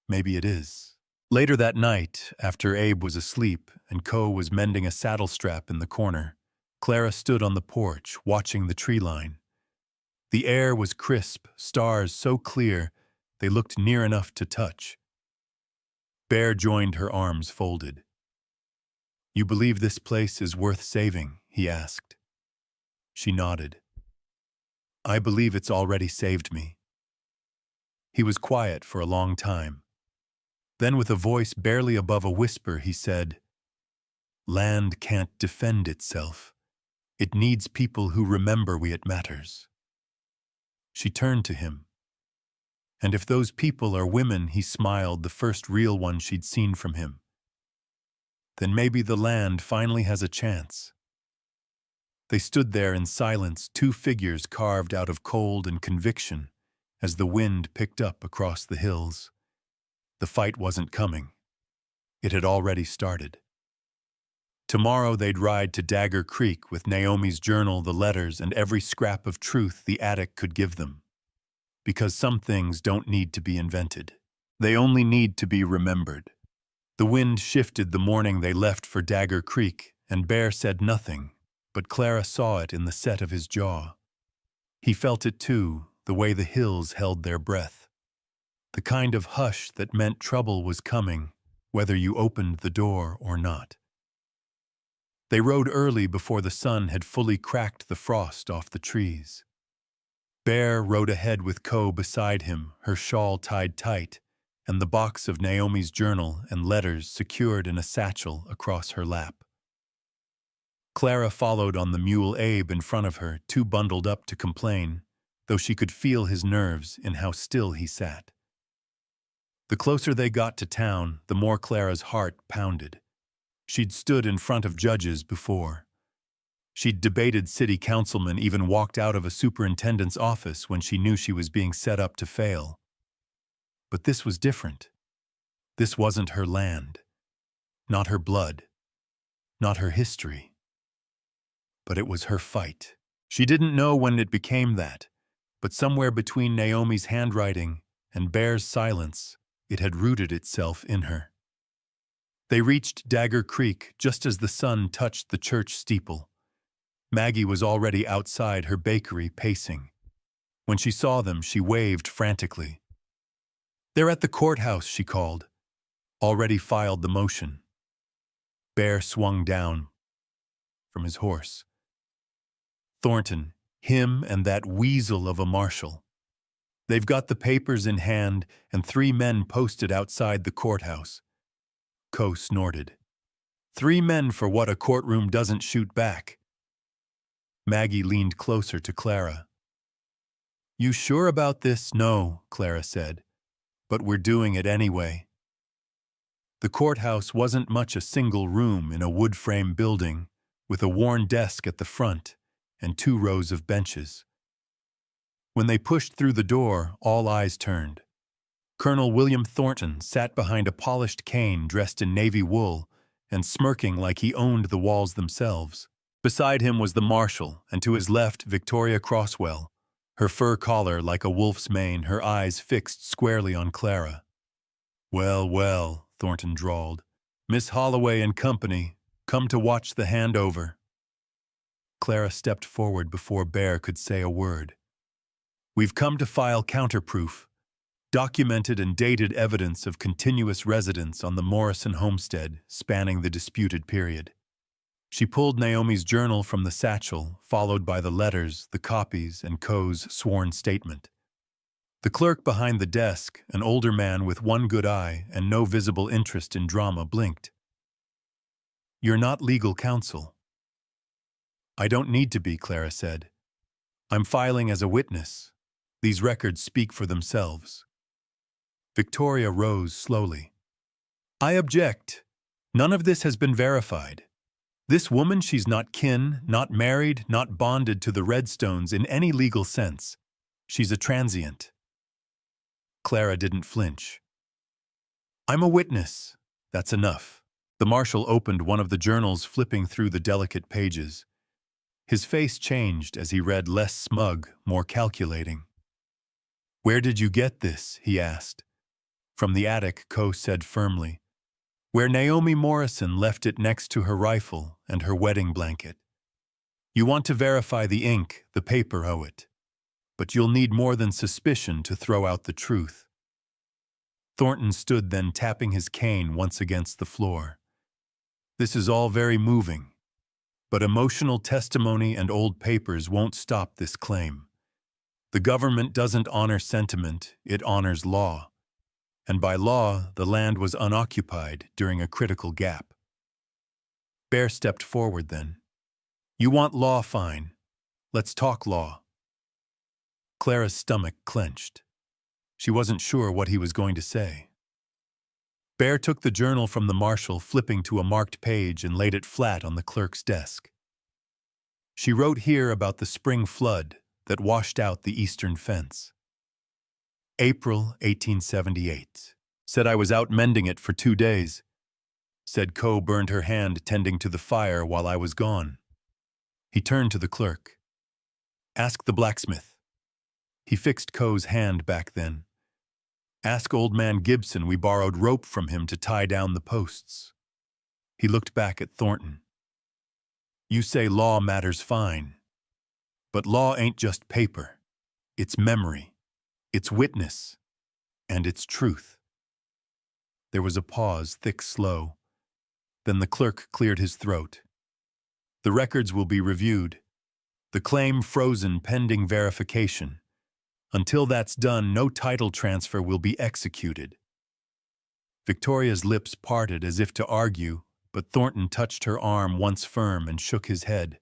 "Maybe it is." Later that night, after Abe was asleep and Co was mending a saddle strap in the corner, Clara stood on the porch, watching the tree line. The air was crisp, stars so clear they looked near enough to touch. Bear joined her, arms folded. "You believe this place is worth saving?" he asked. She nodded. "I believe it's already saved me." He was quiet for a long time. Then, with a voice barely above a whisper, he said, "Land can't defend itself. It needs people who remember why it matters." She turned to him. And if those people are women, he smiled, the first real one she'd seen from him, then maybe the land finally has a chance. They stood there in silence, two figures carved out of cold and conviction, as the wind picked up across the hills. The fight wasn't coming. It had already started. Tomorrow they'd ride to Dagger Creek with Naomi's journal, the letters, and every scrap of truth the attic could give them. Because some things don't need to be invented. They only need to be remembered. The wind shifted the morning they left for Dagger Creek, and Bear said nothing, but Clara saw it in the set of his jaw. He felt it too, the way the hills held their breath. The kind of hush that meant trouble was coming, whether you opened the door or not. They rode early before the sun had fully cracked the frost off the trees. Bear rode ahead with Co beside him, her shawl tied tight, and the box of Naomi's journal and letters secured in a satchel across her lap. Clara followed on the mule Abe in front of her, too bundled up to complain, though she could feel his nerves in how still he sat. The closer they got to town, the more Clara's heart pounded. She'd stood in front of judges before. She'd debated city councilmen, even walked out of a superintendent's office when she knew she was being set up to fail. But this was different. This wasn't her land. Not her blood. Not her history. But it was her fight. She didn't know when it became that, but somewhere between Naomi's handwriting and Bear's silence, it had rooted itself in her. They reached Dagger Creek just as the sun touched the church steeple. Maggie was already outside her bakery pacing. When she saw them, she waved frantically. "They're at the courthouse," she called. "Already filed the motion." Bear swung down from his horse. Thornton, him and that weasel of a marshal. They've got the papers in hand and 3 men posted outside the courthouse. Co snorted. 3 men for what a courtroom doesn't shoot back. Maggie leaned closer to Clara. "You sure about this?" "No," Clara said, "but we're doing it anyway." The courthouse wasn't much a single room in a wood-frame building, with a worn desk at the front and 2 rows of benches. When they pushed through the door, all eyes turned. Colonel William Thornton sat behind a polished cane dressed in navy wool and smirking like he owned the walls themselves. Beside him was the marshal, and to his left Victoria Crosswell, her fur collar like a wolf's mane, her eyes fixed squarely on Clara. "Well, well," Thornton drawled. "Miss Holloway and company, come to watch the handover." Clara stepped forward before Bear could say a word. "We've come to file counterproof, documented and dated evidence of continuous residence on the Morrison homestead spanning the disputed period." She pulled Naomi's journal from the satchel, followed by the letters, the copies, and Co's sworn statement. The clerk behind the desk, an older man with one good eye and no visible interest in drama, blinked. "You're not legal counsel." "I don't need to be," Clara said. "I'm filing as a witness. These records speak for themselves." Victoria rose slowly. "I object. None of this has been verified. This woman, she's not kin, not married, not bonded to the Redstones in any legal sense. She's a transient." Clara didn't flinch. "I'm a witness. That's enough." The marshal opened one of the journals, flipping through the delicate pages. His face changed as he read, less smug, more calculating. "Where did you get this?" he asked. "From the attic," Co said firmly, "where Naomi Morrison left it next to her rifle and her wedding blanket. You want to verify the ink, the paper owe it. But you'll need more than suspicion to throw out the truth." Thornton stood then, tapping his cane once against the floor. "This is all very moving, but emotional testimony and old papers won't stop this claim. The government doesn't honor sentiment, it honors law. And by law, the land was unoccupied during a critical gap." Bear stepped forward then. "You want law, fine. Let's talk law." Clara's stomach clenched. She wasn't sure what he was going to say. Bear took the journal from the marshal, flipping to a marked page, and laid it flat on the clerk's desk. She wrote here about the spring flood that washed out the eastern fence. April 1878. Said I was out mending it for 2 days. Said Co burned her hand tending to the fire while I was gone. He turned to the clerk. Ask the blacksmith. He fixed Co's hand back then. Ask old man Gibson we borrowed rope from him to tie down the posts. He looked back at Thornton. You say law matters fine. But law ain't just paper. It's memory. It's witness. And it's truth. There was a pause, thick, slow. Then the clerk cleared his throat. The records will be reviewed. The claim frozen pending verification. Until that's done, no title transfer will be executed. Victoria's lips parted as if to argue, but Thornton touched her arm once firm and shook his head.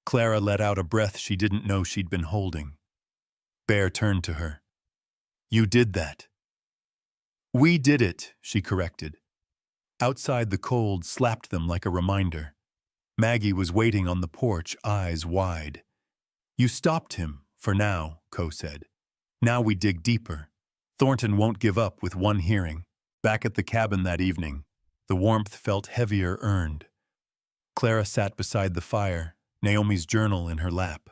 Clara let out a breath she didn't know she'd been holding. Bear turned to her. You did that. We did it, she corrected. Outside, the cold slapped them like a reminder. Maggie was waiting on the porch, eyes wide. You stopped him, for now, Co said. Now we dig deeper. Thornton won't give up with one hearing. Back at the cabin that evening, the warmth felt heavier earned. Clara sat beside the fire, Naomi's journal in her lap.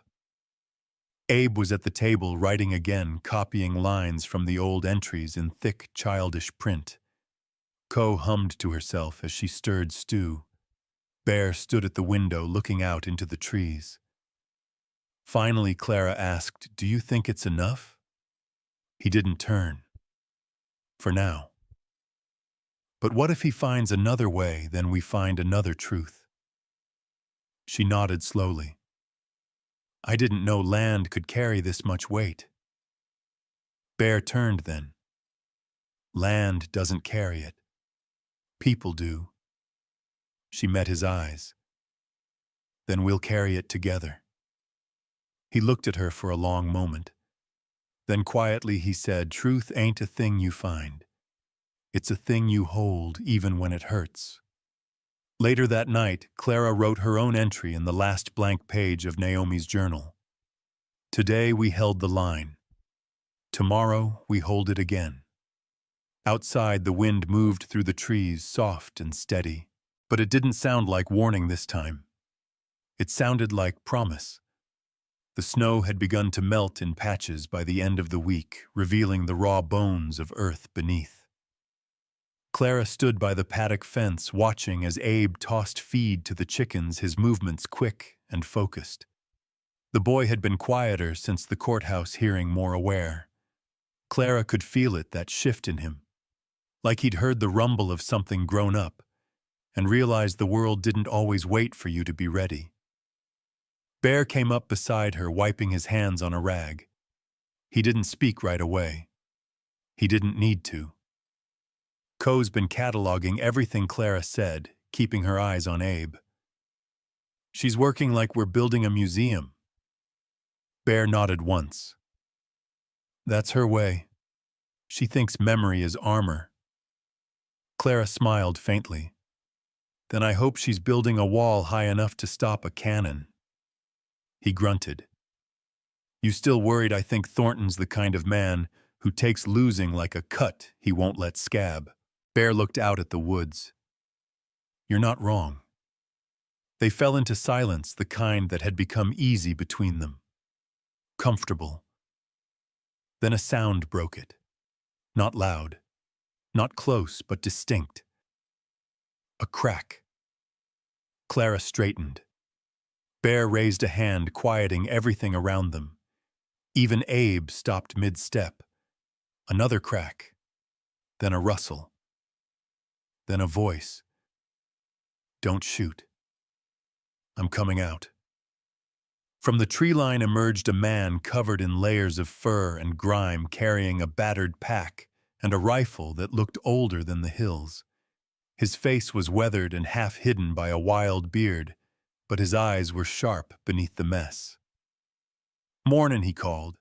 Abe was at the table writing again, copying lines from the old entries in thick, childish print. Co hummed to herself as she stirred stew. Bear stood at the window looking out into the trees. Finally, Clara asked, Do you think it's enough? He didn't turn. For now. But what if he finds another way, then we find another truth? She nodded slowly. I didn't know land could carry this much weight. Bear turned then. Land doesn't carry it. People do. She met his eyes. Then we'll carry it together. He looked at her for a long moment. Then quietly he said, Truth ain't a thing you find. It's a thing you hold even when it hurts. Later that night, Clara wrote her own entry in the last blank page of Naomi's journal. Today we held the line. Tomorrow we hold it again. Outside, the wind moved through the trees, soft and steady. But it didn't sound like warning this time. It sounded like promise. The snow had begun to melt in patches by the end of the week, revealing the raw bones of earth beneath. Clara stood by the paddock fence, watching as Abe tossed feed to the chickens, his movements quick and focused. The boy had been quieter since the courthouse hearing, more aware. Clara could feel it, that shift in him. Like he'd heard the rumble of something grown up, and realized the world didn't always wait for you to be ready. Bear came up beside her, wiping his hands on a rag. He didn't speak right away. He didn't need to. Co's been cataloging everything Clara said, keeping her eyes on Abe. She's working like we're building a museum. Bear nodded once. That's her way. She thinks memory is armor. Clara smiled faintly. Then I hope she's building a wall high enough to stop a cannon. He grunted. You still worried I think Thornton's the kind of man who takes losing like a cut he won't let scab. Bear looked out at the woods. You're not wrong. They fell into silence, the kind that had become easy between them. Comfortable. Then a sound broke it. Not loud. Not close, but distinct. A crack. Clara straightened. Bear raised a hand, quieting everything around them. Even Abe stopped mid-step. Another crack. Then a rustle. Then a voice. Don't shoot. I'm coming out. From the tree line emerged a man covered in layers of fur and grime, carrying a battered pack and a rifle that looked older than the hills. His face was weathered and half hidden by a wild beard, but his eyes were sharp beneath the mess. Mornin', he called.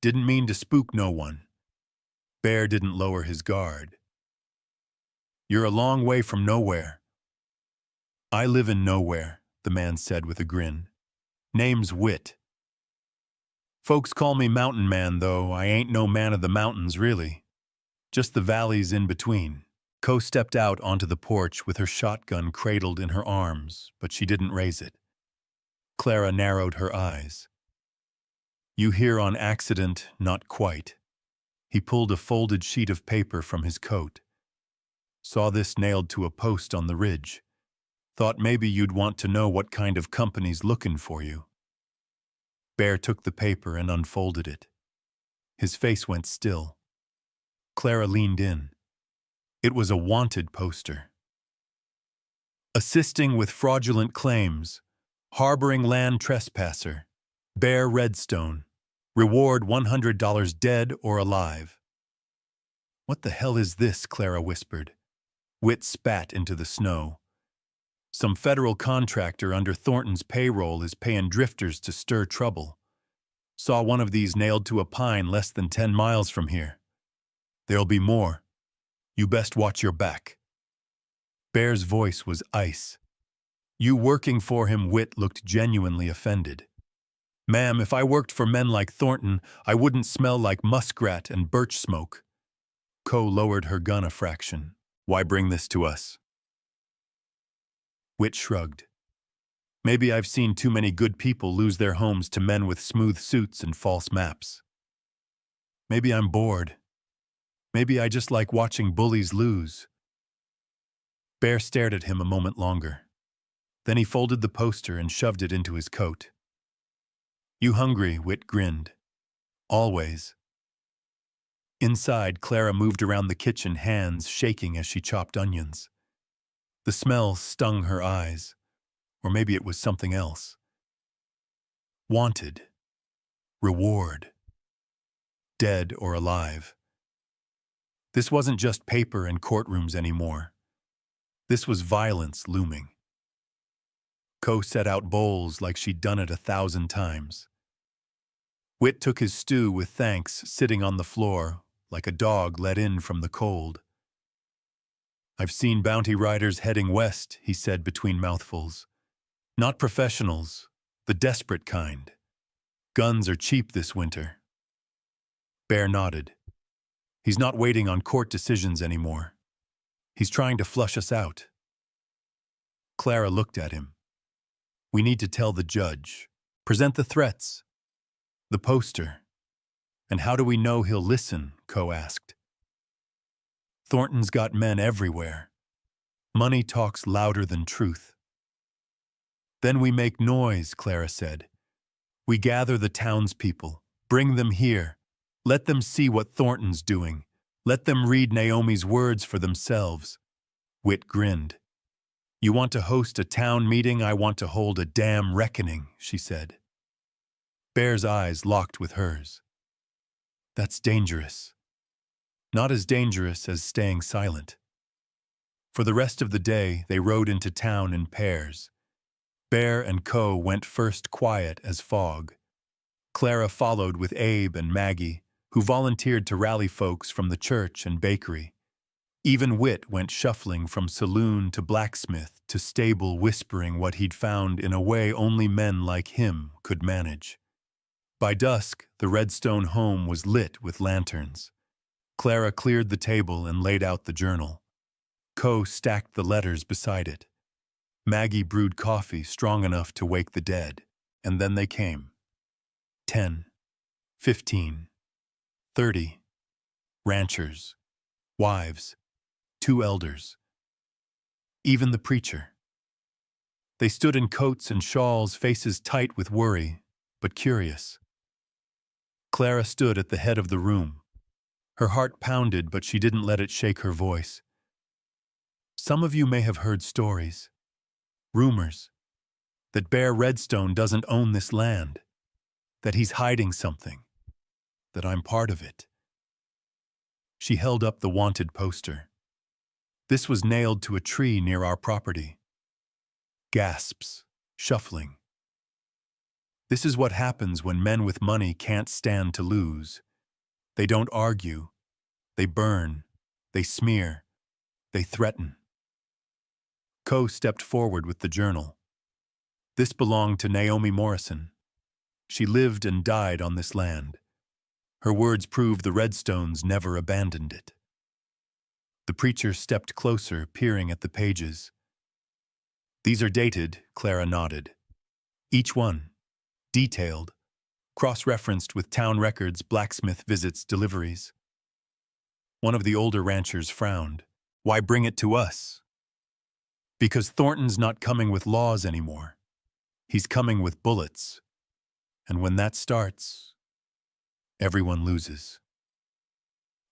Didn't mean to spook no one. Bear didn't lower his guard. "You're a long way from nowhere." "I live in nowhere," the man said with a grin. "Name's Wit. Folks call me Mountain Man, though I ain't no man of the mountains, really. Just the valleys in between." Co stepped out onto the porch with her shotgun cradled in her arms, but she didn't raise it. Clara narrowed her eyes. "You here on accident, not quite." He pulled a folded sheet of paper from his coat. "Saw this nailed to a post on the ridge. Thought maybe you'd want to know what kind of company's looking for you." Bear took the paper and unfolded it. His face went still. Clara leaned in. It was a wanted poster. "Assisting with fraudulent claims. Harboring land trespasser. Bear Redstone. Reward $100 dead or alive." "What the hell is this?" Clara whispered. Wit spat into the snow. "Some federal contractor under Thornton's payroll is paying drifters to stir trouble. Saw one of these nailed to a pine less than 10 miles from here. There'll be more. You best watch your back." Bear's voice was ice. "You working for him?" Wit looked genuinely offended. "Ma'am, if I worked for men like Thornton, I wouldn't smell like muskrat and birch smoke." Co lowered her gun a fraction. "Why bring this to us?" Wit shrugged. "Maybe I've seen too many good people lose their homes to men with smooth suits and false maps. Maybe I'm bored. Maybe I just like watching bullies lose." Bear stared at him a moment longer. Then he folded the poster and shoved it into his coat. "You hungry?" Wit grinned. "Always." Inside, Clara moved around the kitchen, hands shaking as she chopped onions. The smell stung her eyes. Or maybe it was something else. Wanted. Reward. Dead or alive. This wasn't just paper and courtrooms anymore. This was violence looming. Co set out bowls like she'd done it 1,000 times. Wit took his stew with thanks, sitting on the floor, like a dog let in from the cold. "I've seen bounty riders heading west," he said between mouthfuls. "Not professionals, the desperate kind. Guns are cheap this winter." Bear nodded. "He's not waiting on court decisions anymore. He's trying to flush us out." Clara looked at him. "We need to tell the judge. Present the threats. The poster. And how do we know he'll listen?" Co asked. "Thornton's got men everywhere. Money talks louder than truth." "Then we make noise," Clara said. "We gather the townspeople, bring them here. Let them see what Thornton's doing. Let them read Naomi's words for themselves." Wit grinned. "You want to host a town meeting? I want to hold a damn reckoning," she said. Bear's eyes locked with hers. "That's dangerous." "Not as dangerous as staying silent." For the rest of the day, they rode into town in pairs. Bear and Co went first, quiet as fog. Clara followed with Abe and Maggie, who volunteered to rally folks from the church and bakery. Even Wit went shuffling from saloon to blacksmith to stable, whispering what he'd found in a way only men like him could manage. By dusk, the Redstone home was lit with lanterns. Clara cleared the table and laid out the journal. Co stacked the letters beside it. Maggie brewed coffee strong enough to wake the dead, and then they came. 10, 15, 30. Ranchers, wives, 2 elders. Even the preacher. They stood in coats and shawls, faces tight with worry, but curious. Clara stood at the head of the room. Her heart pounded, but she didn't let it shake her voice. "Some of you may have heard stories, rumors, that Bear Redstone doesn't own this land, that he's hiding something, that I'm part of it." She held up the wanted poster. "This was nailed to a tree near our property." Gasps, shuffling. This is what happens when men with money can't stand to lose. They don't argue. They burn, they smear, they threaten. Coe stepped forward with the journal. This belonged to Naomi Morrison. She lived and died on this land. Her words prove the Redstones never abandoned it. The preacher stepped closer, peering at the pages. These are dated, Clara nodded. Each one, detailed, cross-referenced with town records, blacksmith visits, deliveries. One of the older ranchers frowned. Why bring it to us? Because Thornton's not coming with laws anymore. He's coming with bullets. And when that starts, everyone loses.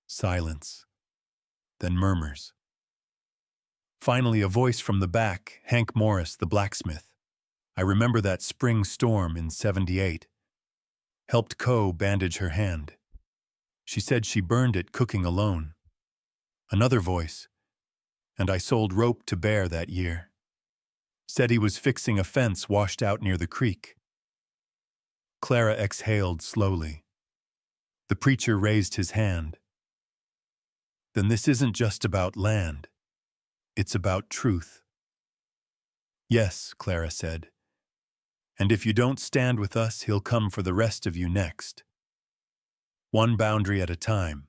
Silence. Then murmurs. Finally, a voice from the back, Hank Morris, the blacksmith. I remember that spring storm in '78. Helped Coe bandage her hand. She said she burned it cooking alone. Another voice. And I sold rope to Bear that year. Said he was fixing a fence washed out near the creek. Clara exhaled slowly. The preacher raised his hand. Then this isn't just about land. It's about truth. Yes, Clara said. And if you don't stand with us, he'll come for the rest of you next. One boundary at a time.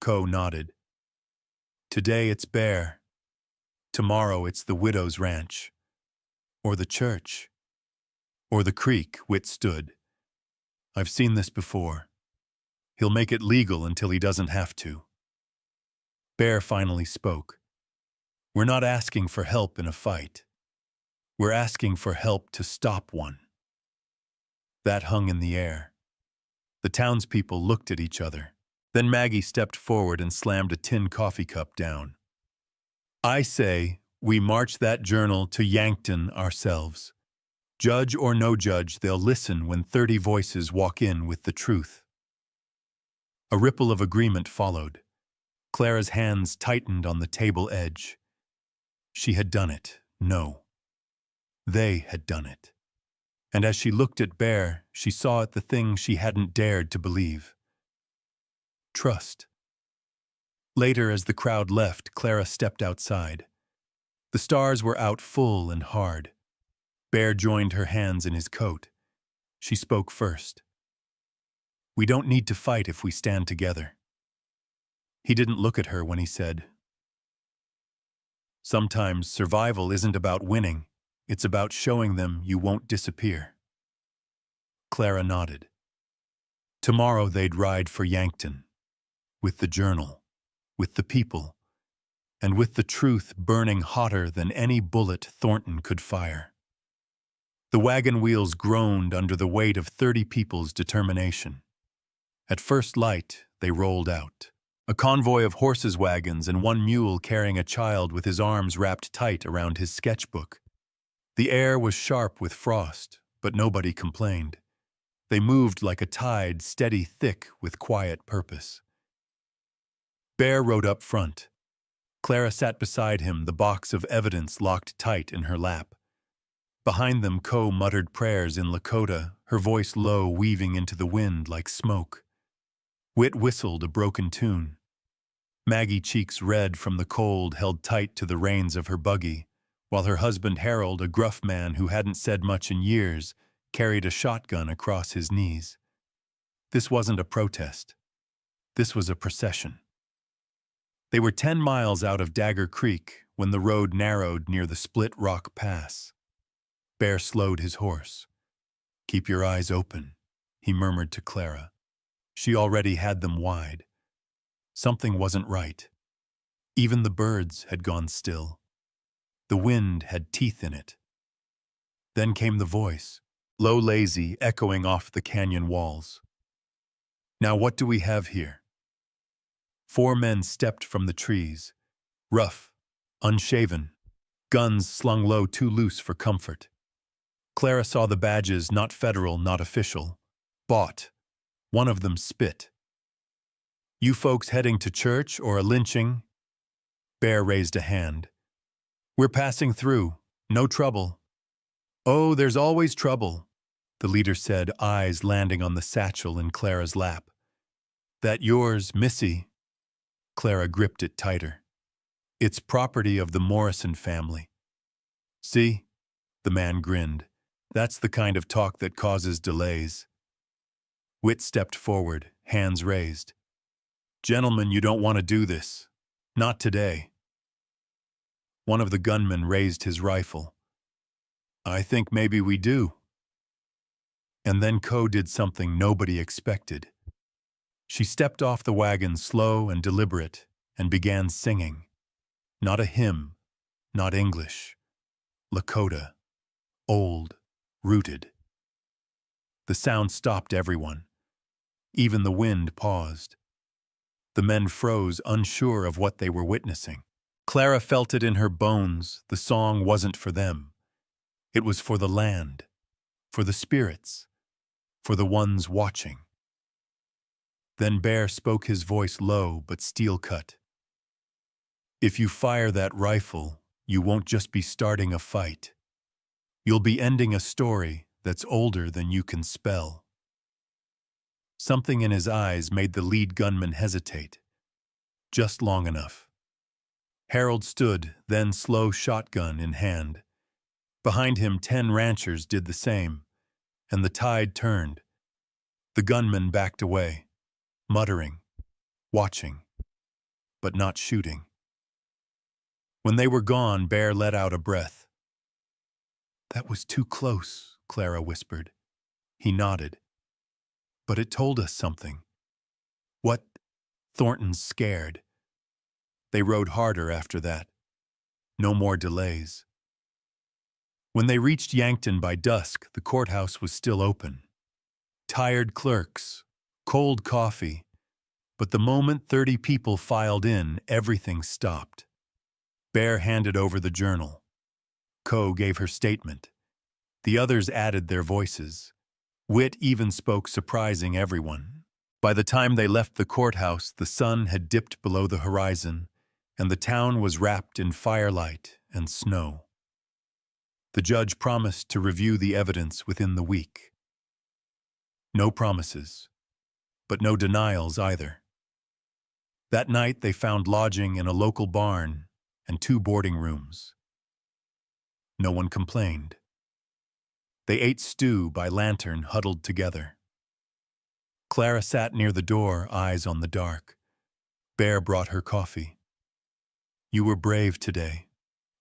Coe nodded. Today it's Bear. Tomorrow it's the widow's ranch. Or the church. Or the creek, Whit stood. I've seen this before. He'll make it legal until he doesn't have to. Bear finally spoke. We're not asking for help in a fight. We're asking for help to stop one. That hung in the air. The townspeople looked at each other. Then Maggie stepped forward and slammed a tin coffee cup down. I say we march that journal to Yankton ourselves. Judge or no judge, they'll listen when 30 voices walk in with the truth. A ripple of agreement followed. Clara's hands tightened on the table edge. She had done it. No. They had done it. And as she looked at Bear, she saw it the thing she hadn't dared to believe. Trust. Later, as the crowd left, Clara stepped outside. The stars were out full and hard. Bear joined her hands in his coat. She spoke first. We don't need to fight if we stand together. He didn't look at her when he said, sometimes survival isn't about winning. It's about showing them you won't disappear. Clara nodded. Tomorrow they'd ride for Yankton. With the journal. With the people. And with the truth burning hotter than any bullet Thornton could fire. The wagon wheels groaned under the weight of 30 people's determination. At first light, they rolled out. A convoy of horses' wagons and one mule carrying a child with his arms wrapped tight around his sketchbook. The air was sharp with frost, but nobody complained. They moved like a tide, steady, thick, with quiet purpose. Bear rode up front. Clara sat beside him, the box of evidence locked tight in her lap. Behind them, Coe muttered prayers in Lakota, her voice low, weaving into the wind like smoke. Whit whistled a broken tune. Maggie, cheeks red from the cold, held tight to the reins of her buggy, while her husband Harold, a gruff man who hadn't said much in years, carried a shotgun across his knees. This wasn't a protest. This was a procession. They were 10 miles out of Dagger Creek when the road narrowed near the Split Rock Pass. Bear slowed his horse. Keep your eyes open, he murmured to Clara. She already had them wide. Something wasn't right. Even the birds had gone still. The wind had teeth in it. Then came the voice, low, lazy, echoing off the canyon walls. Now what do we have here? 4 men stepped from the trees, rough, unshaven, guns slung low too loose for comfort. Clara saw the badges, not federal, not official. Bought. One of them spit. You folks heading to church or a lynching? Bear raised a hand. We're passing through. No trouble. Oh, there's always trouble, the leader said, eyes landing on the satchel in Clara's lap. That yours, Missy, Clara gripped it tighter. It's property of the Morrison family. See? The man grinned. That's the kind of talk that causes delays. Whit stepped forward, hands raised. Gentlemen, you don't want to do this. Not today. One of the gunmen raised his rifle. I think maybe we do. And then Co did something nobody expected. She stepped off the wagon slow and deliberate and began singing. Not a hymn, not English. Lakota. Old. Rooted. The sound stopped everyone. Even the wind paused. The men froze, unsure of what they were witnessing. Clara felt it in her bones. The song wasn't for them. It was for the land, for the spirits, for the ones watching. Then Bear spoke, his voice low but steel-cut. If you fire that rifle, you won't just be starting a fight. You'll be ending a story that's older than you can spell. Something in his eyes made the lead gunman hesitate. Just long enough. Harold stood, then slow shotgun in hand. Behind him 10 ranchers did the same, and the tide turned. The gunman backed away, muttering, watching, but not shooting. When they were gone, Bear let out a breath. That was too close, Clara whispered. He nodded. But it told us something. What? Thornton's scared. They rode harder after that. No more delays. When they reached Yankton by dusk, the courthouse was still open. Tired clerks, cold coffee, but the moment 30 people filed in, everything stopped. Bear handed over the journal. Co gave her statement. The others added their voices. Whit even spoke, surprising everyone. By the time they left the courthouse, the sun had dipped below the horizon, and the town was wrapped in firelight and snow. The judge promised to review the evidence within the week. No promises, but no denials either. That night they found lodging in a local barn and 2 boarding rooms. No one complained. They ate stew by lantern, huddled together. Clara sat near the door, eyes on the dark. Bear brought her coffee. You were brave today,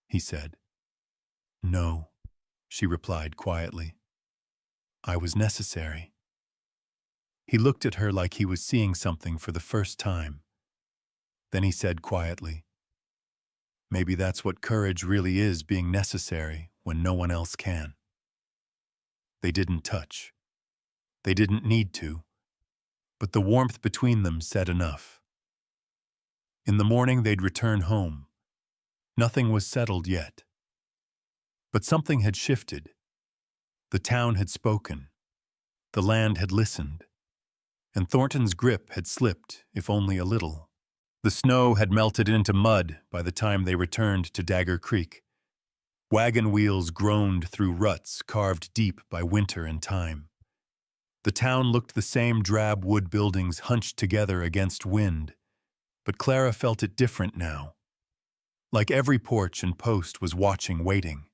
he said. No, she replied quietly. I was necessary. He looked at her like he was seeing something for the first time. Then he said quietly, maybe that's what courage really is, being necessary when no one else can. They didn't touch. They didn't need to. But the warmth between them said enough. In the morning they'd return home. Nothing was settled yet. But something had shifted. The town had spoken. The land had listened. And Thornton's grip had slipped, if only a little. The snow had melted into mud by the time they returned to Dagger Creek. Wagon wheels groaned through ruts carved deep by winter and time. The town looked the same, drab wood buildings hunched together against wind, but Clara felt it different now. Like every porch and post was watching, waiting.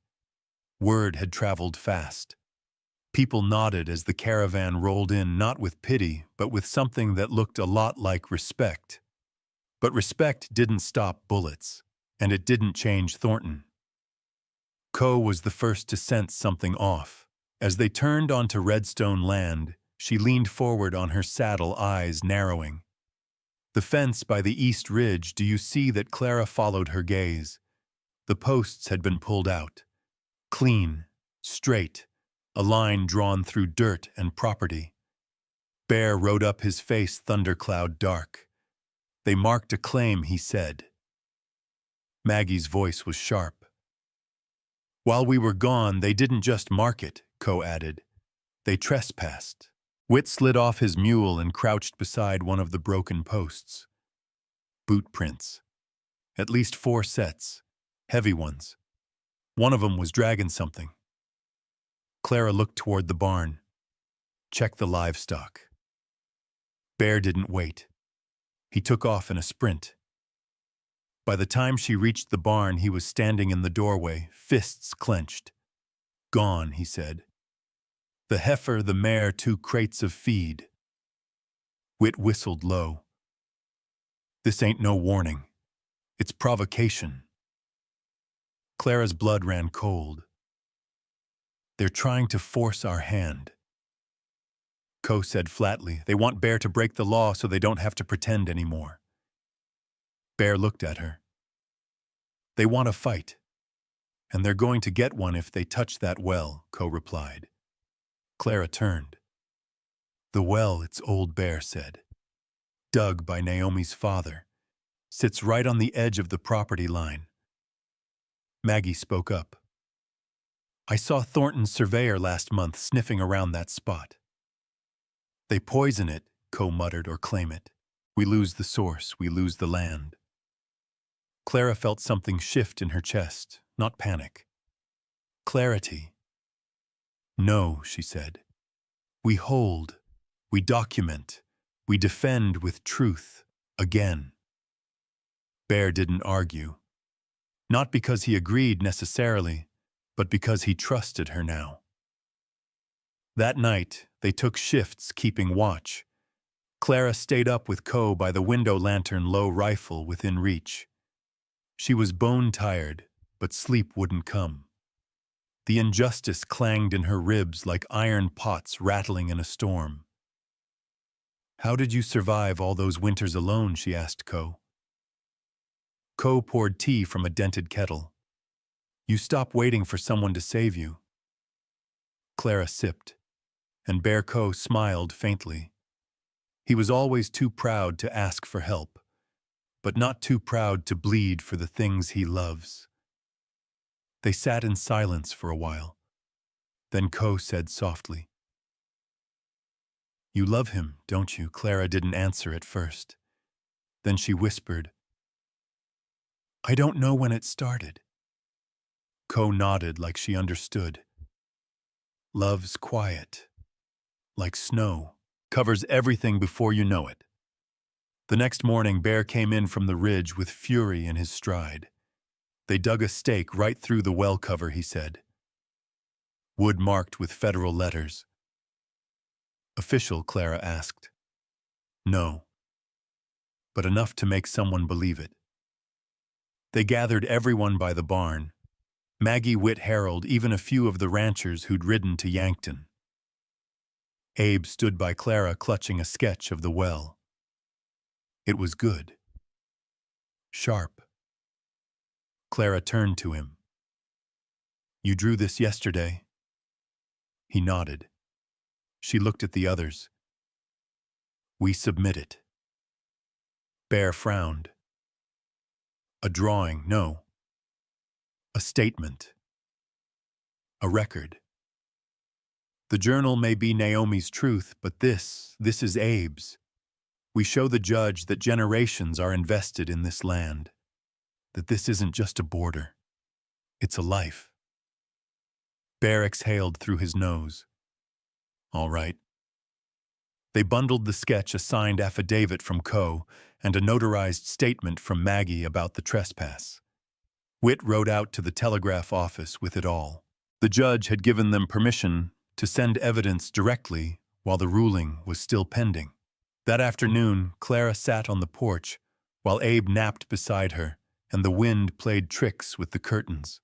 Word had traveled fast. People nodded as the caravan rolled in, not with pity, but with something that looked a lot like respect. But respect didn't stop bullets, and it didn't change Thornton. Co was the first to sense something off. As they turned onto Redstone land, she leaned forward on her saddle, eyes narrowing. The fence by the east ridge, do you see that? Clara followed her gaze. The posts had been pulled out. Clean, straight, a line drawn through dirt and property. Bear rode up, his face thundercloud dark. They marked a claim, he said. Maggie's voice was sharp. While we were gone, they didn't just mark it, Co added. They trespassed. Whit slid off his mule and crouched beside one of the broken posts. Boot prints. At least 4 sets. Heavy ones. One of them was dragging something. Clara looked toward the barn. Check the livestock. Bear didn't wait. He took off in a sprint. By the time she reached the barn, he was standing in the doorway, fists clenched. "Gone," he said. "The heifer, the mare, 2 crates of feed." Whit whistled low. "This ain't no warning. It's provocation." Clara's blood ran cold. "They're trying to force our hand." Coe said flatly, "They want Bear to break the law so they don't have to pretend anymore." Bear looked at her. "They want a fight. And they're going to get one if they touch that well," Coe replied. Clara turned. "The well," its old Bear said, "dug by Naomi's father, sits right on the edge of the property line." Maggie spoke up. "I saw Thornton's surveyor last month sniffing around that spot." "They poison it," Coe muttered, "or claim it. We lose the source, we lose the land." Clara felt something shift in her chest, not panic. Clarity. "No," she said. "We hold, we document, we defend with truth, again." Bear didn't argue. Not because he agreed necessarily, but because he trusted her now. That night, they took shifts keeping watch. Clara stayed up with Coe by the window lantern, low rifle within reach. She was bone-tired, but sleep wouldn't come. The injustice clanged in her ribs like iron pots rattling in a storm. "How did you survive all those winters alone?" she asked Coe. Coe poured tea from a dented kettle. "You stop waiting for someone to save you." Clara sipped, and Bear Coe smiled faintly. He was always too proud to ask for help, but not too proud to bleed for the things he loves. They sat in silence for a while. Then Coe said softly, "You love him, don't you?" Clara didn't answer at first. Then she whispered, "I don't know when it started." Coe nodded like she understood. "Love's quiet, like snow, covers everything before you know it." The next morning, Bear came in from the ridge with fury in his stride. "They dug a stake right through the well cover," he said. "Wood marked with federal letters." "Official?" Clara asked. "No, but enough to make someone believe it." They gathered everyone by the barn, Maggie, Whit, Harold, even a few of the ranchers who'd ridden to Yankton. Abe stood by Clara clutching a sketch of the well. It was good. Sharp. Clara turned to him. "You drew this yesterday?" He nodded. She looked at the others. "We submit it." Bear frowned. "A drawing, no. A statement. A record. The journal may be Naomi's truth, but this is Abe's. We show the judge that generations are invested in this land, that this isn't just a border. It's a life." Bear exhaled through his nose. "All right." They bundled the sketch, a signed affidavit from Coe, and a notarized statement from Maggie about the trespass. Whit rode out to the telegraph office with it all. The judge had given them permission to send evidence directly while the ruling was still pending. That afternoon, Clara sat on the porch while Abe napped beside her and the wind played tricks with the curtains.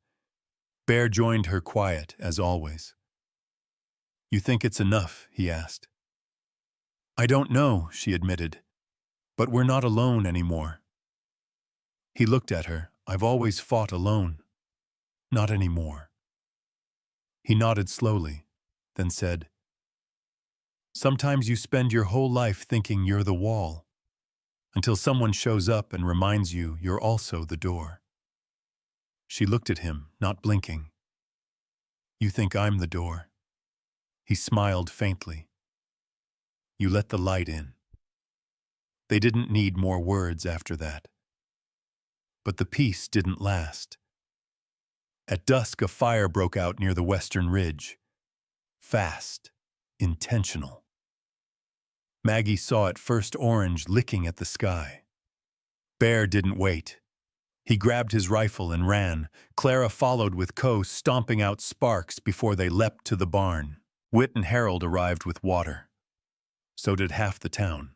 Bear joined her quiet, as always. "You think it's enough?" he asked. "I don't know," she admitted, "but we're not alone anymore." He looked at her. "I've always fought alone. Not anymore." He nodded slowly, then said, "Sometimes you spend your whole life thinking you're the wall, until someone shows up and reminds you you're also the door." She looked at him, not blinking. "You think I'm the door?" He smiled faintly. "You let the light in." They didn't need more words after that. But the peace didn't last. At dusk, a fire broke out near the western ridge. Fast, intentional. Maggie saw it first orange licking at the sky. Bear didn't wait. He grabbed his rifle and ran. Clara followed with Co, stomping out sparks before they leapt to the barn. Whit and Harold arrived with water. So did half the town.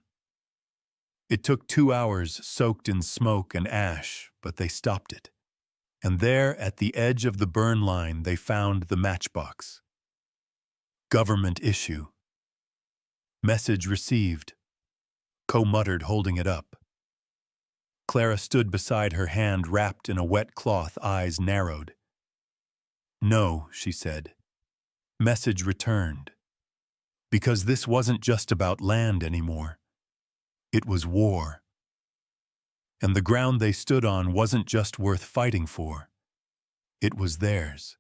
It took 2 hours soaked in smoke and ash, but they stopped it. And there, at the edge of the burn line, they found the matchbox. Government issue. Message received. Co muttered, holding it up. Clara stood beside her, hand wrapped in a wet cloth, eyes narrowed. No, she said. Message returned. Because this wasn't just about land anymore. It was war. And the ground they stood on wasn't just worth fighting for. It was theirs.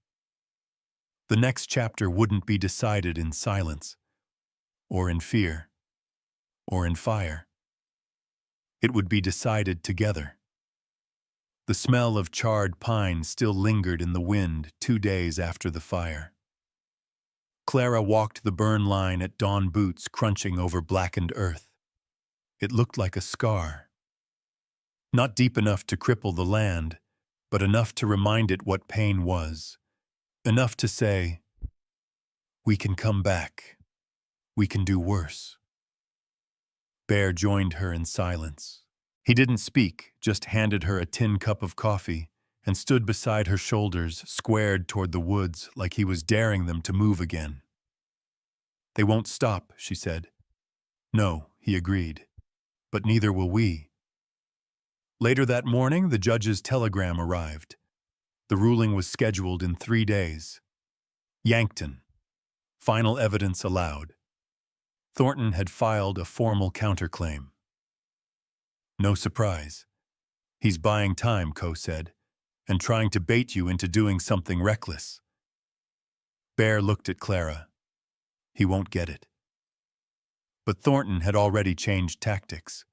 The next chapter wouldn't be decided in silence, or in fear, or in fire. It would be decided together. The smell of charred pine still lingered in the wind 2 days after the fire. Clara walked the burn line at dawn, boots crunching over blackened earth. It looked like a scar. Not deep enough to cripple the land, but enough to remind it what pain was. Enough to say, we can come back. We can do worse. Bear joined her in silence. He didn't speak, just handed her a tin cup of coffee and stood beside her, shoulders squared toward the woods like he was daring them to move again. They won't stop, she said. No, he agreed. But neither will we. Later that morning, the judge's telegram arrived. The ruling was scheduled in 3 days. Yankton. Final evidence allowed. Thornton had filed a formal counterclaim. No surprise. He's buying time, Co said, and trying to bait you into doing something reckless. Bear looked at Clara. He won't get it. But Thornton had already changed tactics.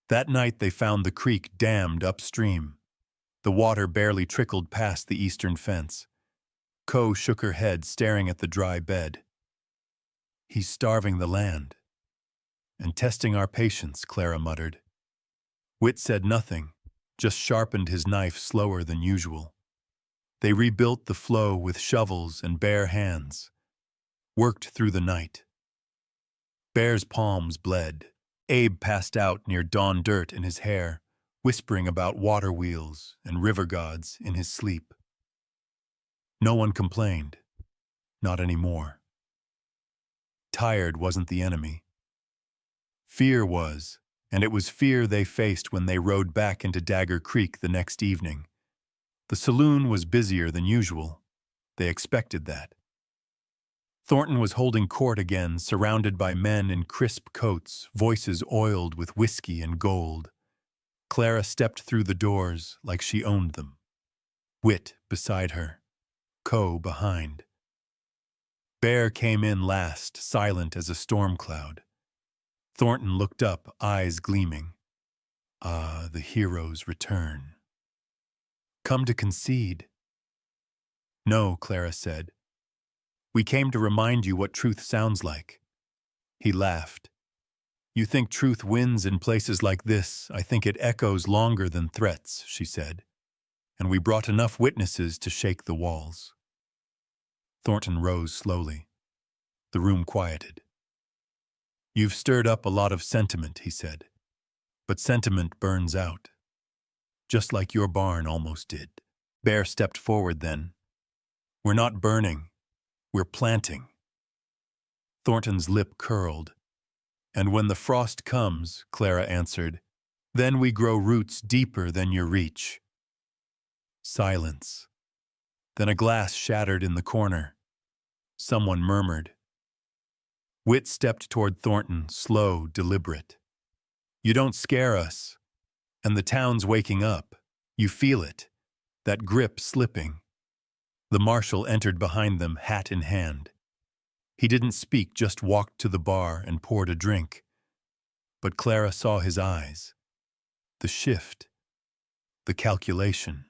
That night they found the creek dammed upstream. The water barely trickled past the eastern fence. Co shook her head, staring at the dry bed. He's starving the land. And testing our patience, Clara muttered. Whit said nothing, just sharpened his knife slower than usual. They rebuilt the flow with shovels and bare hands. Worked through the night. Bear's palms bled. Abe passed out near dawn, dirt in his hair, whispering about water wheels and river gods in his sleep. No one complained. Not anymore. Tired wasn't the enemy. Fear was, and it was fear they faced when they rode back into Dagger Creek the next evening. The saloon was busier than usual. They expected that. Thornton was holding court again, surrounded by men in crisp coats, voices oiled with whiskey and gold. Clara stepped through the doors like she owned them. Whit beside her, Co behind. Bear came in last, silent as a storm cloud. Thornton looked up, eyes gleaming. Ah, the hero's return. Come to concede. No, Clara said. We came to remind you what truth sounds like. He laughed. You think truth wins in places like this. I think it echoes longer than threats, she said. And we brought enough witnesses to shake the walls. Thornton rose slowly. The room quieted. You've stirred up a lot of sentiment, he said. But sentiment burns out. Just like your barn almost did. Bear stepped forward then. We're not burning. We're planting. Thornton's lip curled. And when the frost comes, Clara answered, then we grow roots deeper than your reach. Silence. Then a glass shattered in the corner. Someone murmured. Whit stepped toward Thornton, slow, deliberate. You don't scare us. And the town's waking up. You feel it. That grip slipping. The marshal entered behind them, hat in hand. He didn't speak, just walked to the bar and poured a drink. But Clara saw his eyes. The shift. The calculation.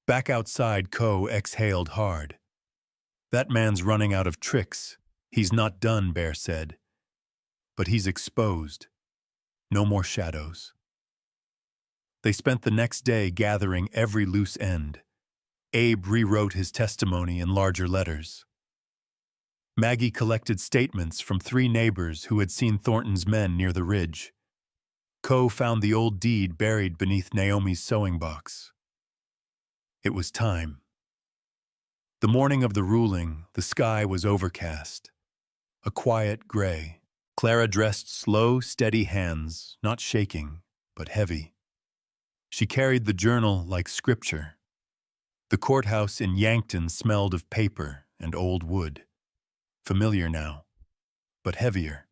Back outside, Co exhaled hard. That man's running out of tricks. He's not done, Bear said. But he's exposed. No more shadows. They spent the next day gathering every loose end. Abe rewrote his testimony in larger letters. Maggie collected statements from 3 neighbors who had seen Thornton's men near the ridge. Coe found the old deed buried beneath Naomi's sewing box. It was time. The morning of the ruling, the sky was overcast, a quiet gray. Clara dressed slow, steady hands, not shaking, but heavy. She carried the journal like scripture. The courthouse in Yankton smelled of paper and old wood. Familiar now, but heavier.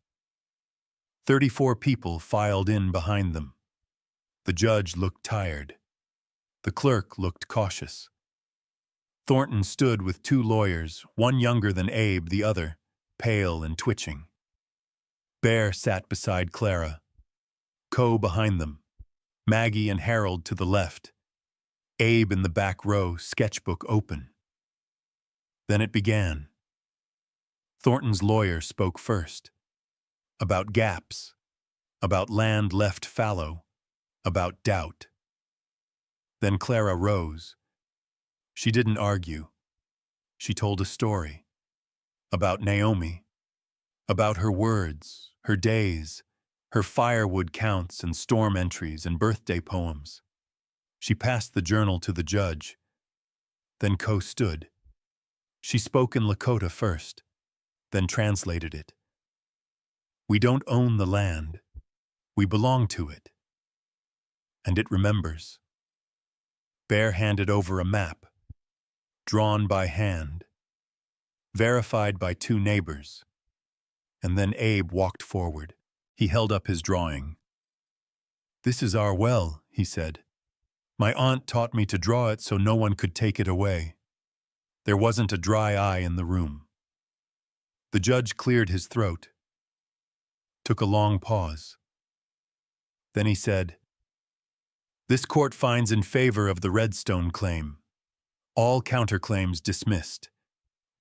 34 people filed in behind them. The judge looked tired. The clerk looked cautious. Thornton stood with 2 lawyers, one younger than Abe, the other, pale and twitching. Bear sat beside Clara. Coe behind them. Maggie and Harold to the left. Abe in the back row, sketchbook open. Then it began. Thornton's lawyer spoke first. About gaps. About land left fallow. About doubt. Then Clara rose. She didn't argue. She told a story. About Naomi. About her words, her days, her firewood counts and storm entries and birthday poems. She passed the journal to the judge. Then Coe stood. She spoke in Lakota first, then translated it. We don't own the land. We belong to it. And it remembers. Bear handed over a map, drawn by hand, verified by 2 neighbors. And then Abe walked forward. He held up his drawing. "This is our well," he said. "My aunt taught me to draw it so no one could take it away." There wasn't a dry eye in the room. The judge cleared his throat, took a long pause. Then he said, "This court finds in favor of the Redstone claim. All counterclaims dismissed.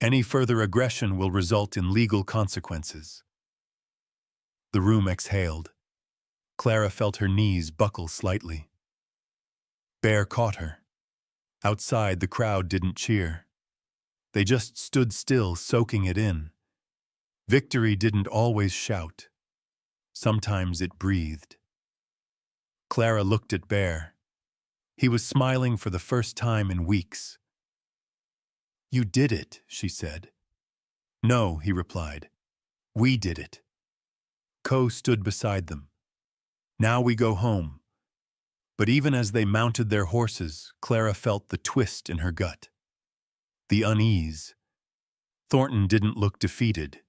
Any further aggression will result in legal consequences." The room exhaled. Clara felt her knees buckle slightly. Bear caught her. Outside, the crowd didn't cheer. They just stood still, soaking it in. Victory didn't always shout. Sometimes it breathed. Clara looked at Bear. He was smiling for the first time in weeks. "You did it," she said. "No," he replied. "We did it." Coe stood beside them. "Now we go home." But even as they mounted their horses, Clara felt the twist in her gut. The unease. Thornton didn't look defeated.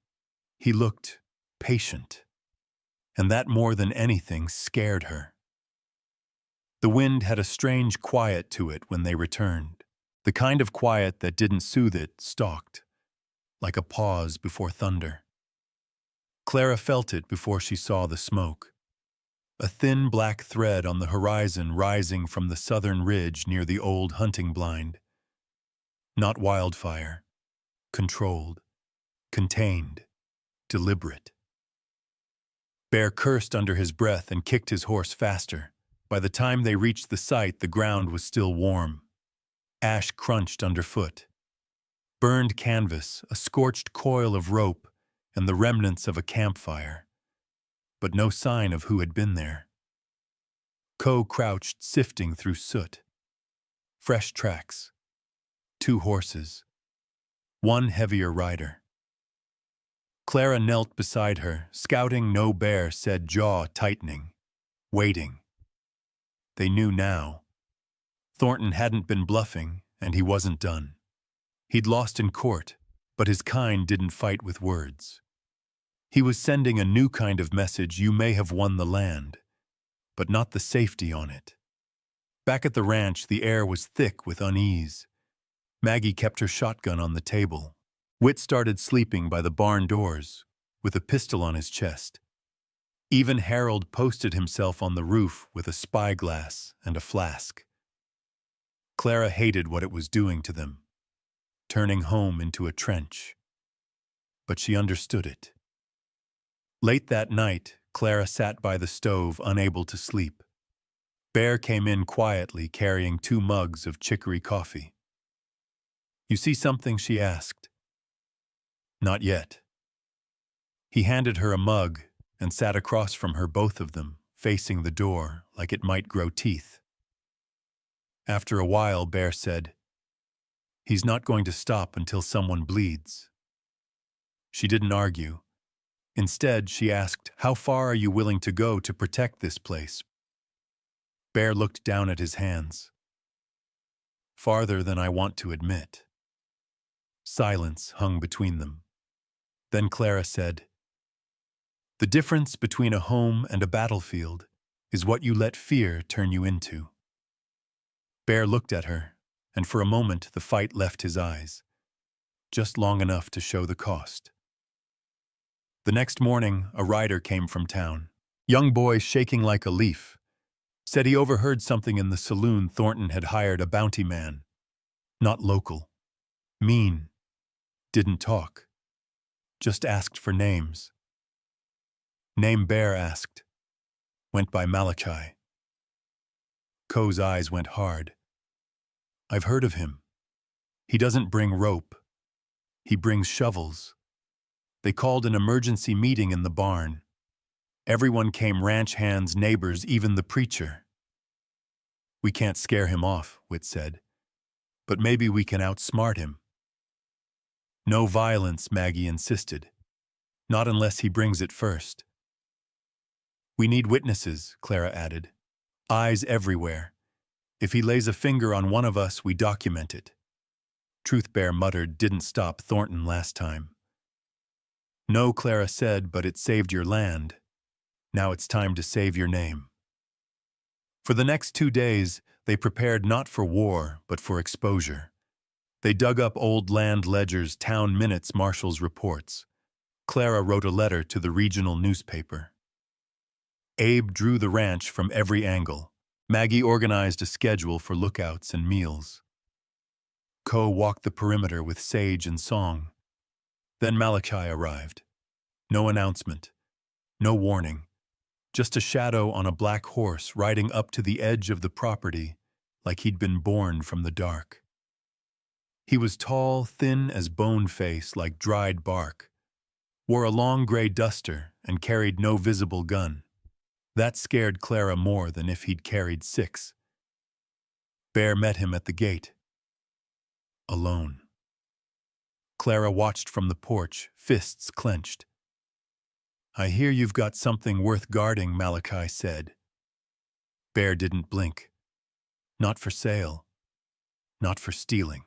He looked patient. And that more than anything scared her. The wind had a strange quiet to it when they returned. The kind of quiet that didn't soothe it stalked, like a pause before thunder. Clara felt it before she saw the smoke. A thin black thread on the horizon rising from the southern ridge near the old hunting blind. Not wildfire. Controlled. Contained. Deliberate. Bear cursed under his breath and kicked his horse faster. By the time they reached the site, the ground was still warm. Ash crunched underfoot. Burned canvas, a scorched coil of rope, and the remnants of a campfire. But no sign of who had been there. Coe crouched, sifting through soot. Fresh tracks. 2 horses. 1 heavier rider. Clara knelt beside her, scouting no bear, said, jaw tightening. Waiting. They knew now. Thornton hadn't been bluffing, and he wasn't done. He'd lost in court, but his kind didn't fight with words. He was sending a new kind of message: you may have won the land, but not the safety on it. Back at the ranch, the air was thick with unease. Maggie kept her shotgun on the table. Whit started sleeping by the barn doors, with a pistol on his chest. Even Harold posted himself on the roof with a spyglass and a flask. Clara hated what it was doing to them, turning home into a trench. But she understood it. Late that night, Clara sat by the stove, unable to sleep. Bear came in quietly carrying 2 mugs of chicory coffee. "You see something?" she asked. "Not yet." He handed her a mug and sat across from her, both of them, facing the door like it might grow teeth. After a while, Bear said, "He's not going to stop until someone bleeds." She didn't argue. Instead, she asked, "How far are you willing to go to protect this place?" Bear looked down at his hands. "Farther than I want to admit." Silence hung between them. Then Clara said, "The difference between a home and a battlefield is what you let fear turn you into." Bear looked at her, and for a moment the fight left his eyes, just long enough to show the cost. The next morning, a rider came from town. Young boy shaking like a leaf. Said he overheard something in the saloon Thornton had hired a bounty man. Not local. Mean. Didn't talk. Just asked for names. Name Bear asked. Went by Malachi. Coe's eyes went hard. "I've heard of him. He doesn't bring rope. He brings shovels." They called an emergency meeting in the barn. Everyone came, ranch hands, neighbors, even the preacher. "We can't scare him off," Whit said. "But maybe we can outsmart him." "No violence," Maggie insisted. "Not unless he brings it first." "We need witnesses," Clara added. "Eyes everywhere. If he lays a finger on one of us, we document it." Truth Bear muttered, "Didn't stop Thornton last time." "No," Clara said, "but it saved your land. Now it's time to save your name." For the next 2 days, they prepared not for war, but for exposure. They dug up old land ledgers, town minutes, marshals' reports. Clara wrote a letter to the regional newspaper. Abe drew the ranch from every angle. Maggie organized a schedule for lookouts and meals. Coe walked the perimeter with sage and song. Then Malachi arrived. No announcement. No warning. Just a shadow on a black horse riding up to the edge of the property like he'd been born from the dark. He was tall, thin as bone face like dried bark, wore a long gray duster, and carried no visible gun. That scared Clara more than if he'd carried 6. Bear met him at the gate. Alone. Clara watched from the porch, fists clenched. "I hear you've got something worth guarding," Malachi said. Bear didn't blink. "Not for sale. Not for stealing."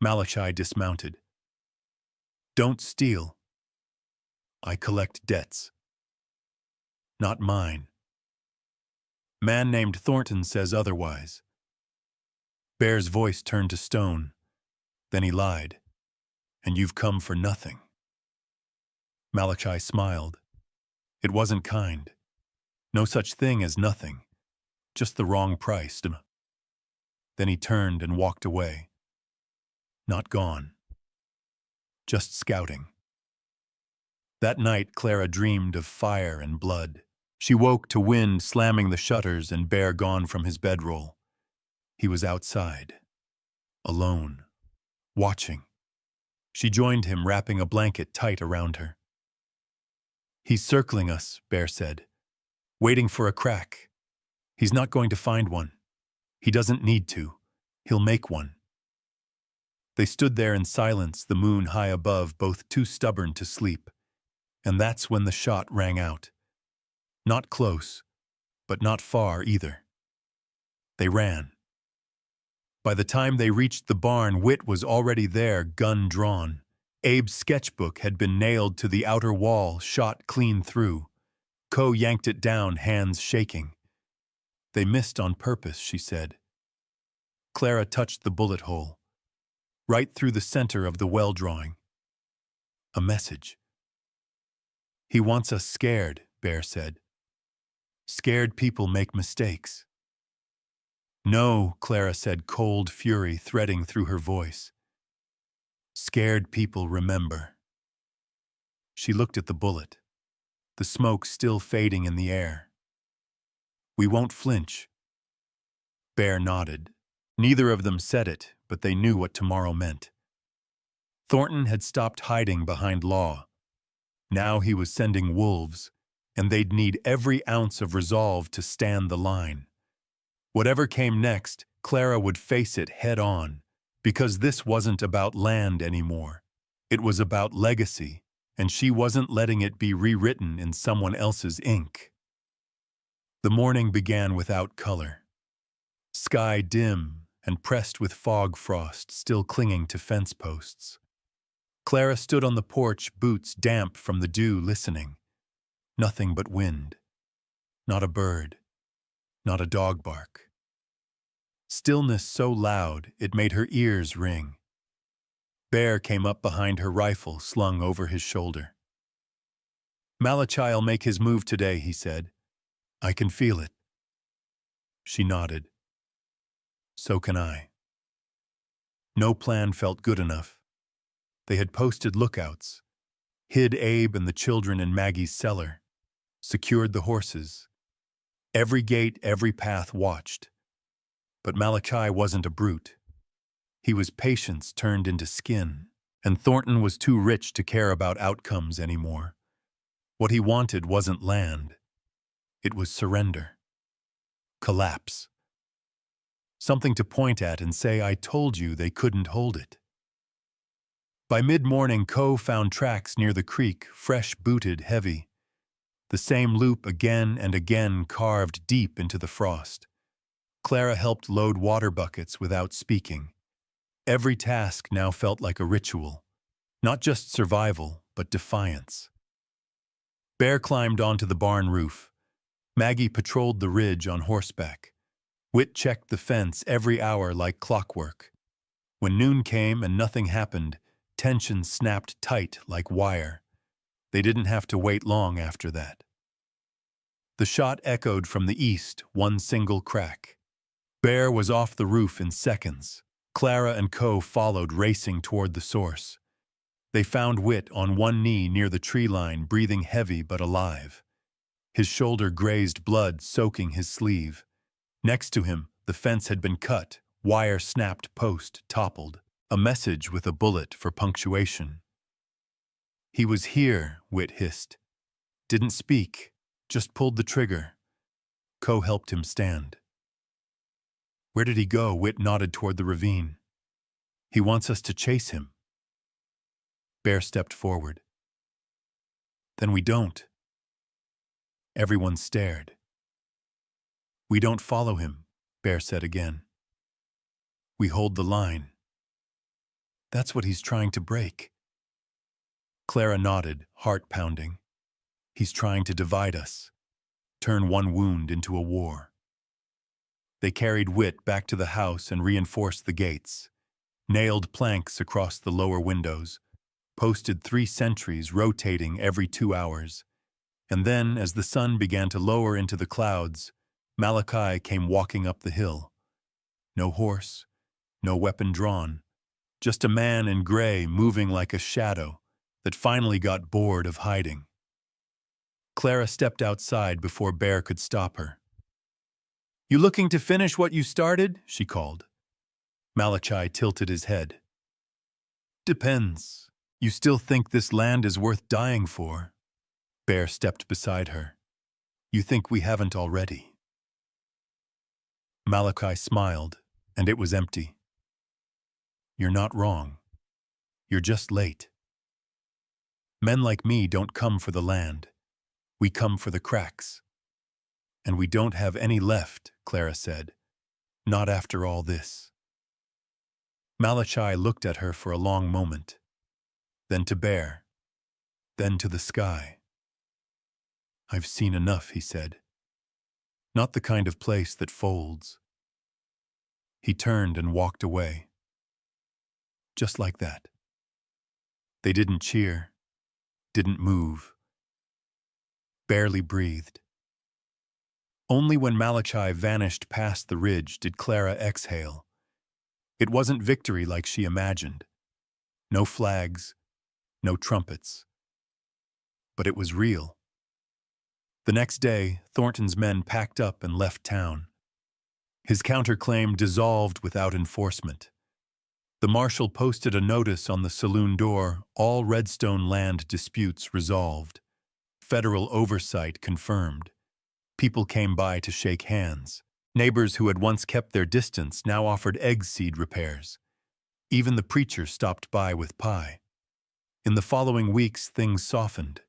Malachi dismounted. "Don't steal. I collect debts. Not mine. Man named Thornton says otherwise." Bear's voice turned to stone. Then he lied. "And you've come for nothing." Malachi smiled. It wasn't kind. No such thing as nothing. Just the wrong price. Then he turned and walked away. Not gone. Just scouting. That night, Clara dreamed of fire and blood. She woke to wind slamming the shutters and Bear gone from his bedroll. He was outside. Alone. Watching. She joined him, wrapping a blanket tight around her. "He's circling us," Bear said. "Waiting for a crack. He's not going to find one. He doesn't need to. He'll make one." They stood there in silence, the moon high above, both too stubborn to sleep. And that's when the shot rang out. Not close, but not far either. They ran. By the time they reached the barn, Whit was already there, gun drawn. Abe's sketchbook had been nailed to the outer wall, shot clean through. Coe yanked it down, hands shaking. "They missed on purpose," she said. Clara touched the bullet hole. Right through the center of the well drawing. A message. "He wants us scared," Bear said. "Scared people make mistakes." "No," Clara said, cold fury threading through her voice. "Scared people remember." She looked at the bullet, the smoke still fading in the air. We won't flinch. Bear nodded. Neither of them said it, but they knew what tomorrow meant. Thornton had stopped hiding behind law. Now he was sending wolves, and they'd need every ounce of resolve to stand the line. Whatever came next, Clara would face it head-on, because this wasn't about land anymore. It was about legacy, and she wasn't letting it be rewritten in someone else's ink. The morning began without color. Sky dim and pressed with fog frost still clinging to fence posts. Clara stood on the porch, boots damp from the dew, listening. Nothing but wind. Not a bird. Not a dog bark. Stillness so loud it made her ears ring. Bear came up behind her, rifle slung over his shoulder. "Malachai'll make his move today," he said. "I can feel it." She nodded. So can I. No plan felt good enough. They had posted lookouts, hid Abe and the children in Maggie's cellar, secured the horses. Every gate, every path watched. But Malachai wasn't a brute. He was patience turned into skin, and Thornton was too rich to care about outcomes anymore. What he wanted wasn't land. It was surrender. Collapse. Something to point at and say, "I told you," they couldn't hold it. By mid-morning, Co found tracks near the creek, fresh-booted, heavy. The same loop again and again carved deep into the frost. Clara helped load water buckets without speaking. Every task now felt like a ritual. Not just survival, but defiance. Bear climbed onto the barn roof. Maggie patrolled the ridge on horseback. Whit checked the fence every hour like clockwork. When noon came and nothing happened, tension snapped tight like wire. They didn't have to wait long after that. The shot echoed from the east, one single crack. Bear was off the roof in seconds. Clara and Co followed, racing toward the source. They found Whit on one knee near the tree line, breathing heavy but alive. His shoulder grazed, blood soaking his sleeve. Next to him, the fence had been cut, wire snapped, post toppled. A message with a bullet for punctuation. "He was here," Whit hissed. "Didn't speak, just pulled the trigger." Co helped him stand. "Where did he go?" Whit nodded toward the ravine. "He wants us to chase him." Bear stepped forward. "Then we don't." Everyone stared. "We don't follow him," Bear said again. "We hold the line." "That's what he's trying to break." Clara nodded, heart pounding. "He's trying to divide us, turn one wound into a war." They carried Whit back to the house and reinforced the gates, nailed planks across the lower windows, posted 3 sentries rotating every 2 hours. And then, as the sun began to lower into the clouds, Malachi came walking up the hill. No horse, no weapon drawn, just a man in gray moving like a shadow that finally got bored of hiding. Clara stepped outside before Bear could stop her. "You looking to finish what you started?" she called. Malachi tilted his head. "Depends. You still think this land is worth dying for?" Bear stepped beside her. "You think we haven't already?" Malachi smiled, and it was empty. "You're not wrong. You're just late. Men like me don't come for the land. We come for the cracks. And we don't have any left," Clara said. "Not after all this." Malachi looked at her for a long moment, then to Bear, then to the sky. "I've seen enough," he said. "Not the kind of place that folds." He turned and walked away. Just like that. They didn't cheer, didn't move, barely breathed. Only when Malachi vanished past the ridge did Clara exhale. It wasn't victory like she imagined. No flags, no trumpets. But it was real. The next day, Thornton's men packed up and left town. His counterclaim dissolved without enforcement. The marshal posted a notice on the saloon door, all Redstone land disputes resolved. Federal oversight confirmed. People came by to shake hands. Neighbors who had once kept their distance now offered egg seed repairs. Even the preacher stopped by with pie. In the following weeks, things softened.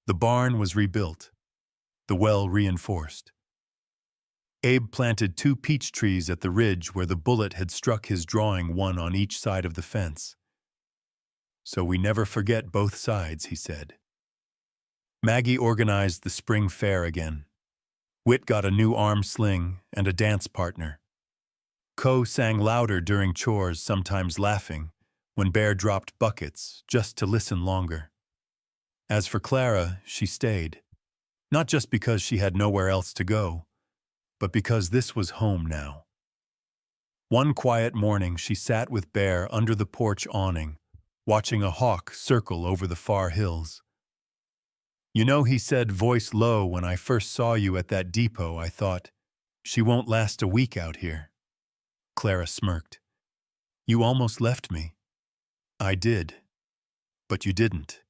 The barn was rebuilt. The well reinforced. Abe planted 2 peach trees at the ridge where the bullet had struck his drawing, one on each side of the fence. "So we never forget both sides," he said. Maggie organized the spring fair again. Whit got a new arm sling and a dance partner. Co sang louder during chores, sometimes laughing, when Bear dropped buckets, just to listen longer. As for Clara, she stayed. Not just because she had nowhere else to go, but because this was home now. One quiet morning, she sat with Bear under the porch awning, watching a hawk circle over the far hills. "You know," he said, voice low, "when I first saw you at that depot, I thought, she won't last a week out here." Clara smirked. "You almost left me." "I did. But you didn't."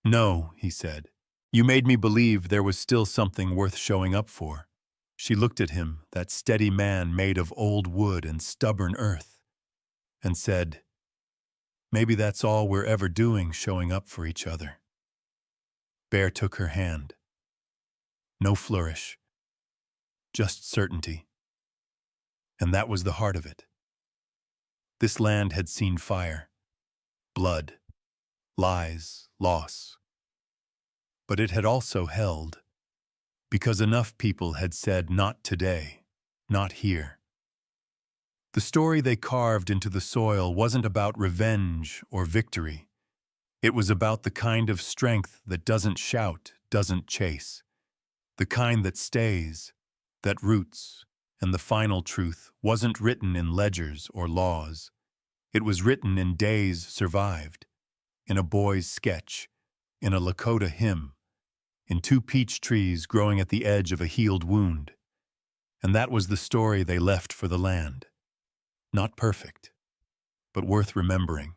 "No," he said. "You made me believe there was still something worth showing up for." She looked at him, that steady man made of old wood and stubborn earth, and said, "Maybe that's all we're ever doing, showing up for each other." Bear took her hand. No flourish, just certainty. And that was the heart of it. This land had seen fire, blood, lies, loss. But it had also held, because enough people had said, "Not today, not here." The story they carved into the soil wasn't about revenge or victory. It was about the kind of strength that doesn't shout, doesn't chase. The kind that stays, that roots, and the final truth wasn't written in ledgers or laws. It was written in days survived, in a boy's sketch, in a Lakota hymn, in 2 peach trees growing at the edge of a healed wound. And that was the story they left for the land. Not perfect, but worth remembering.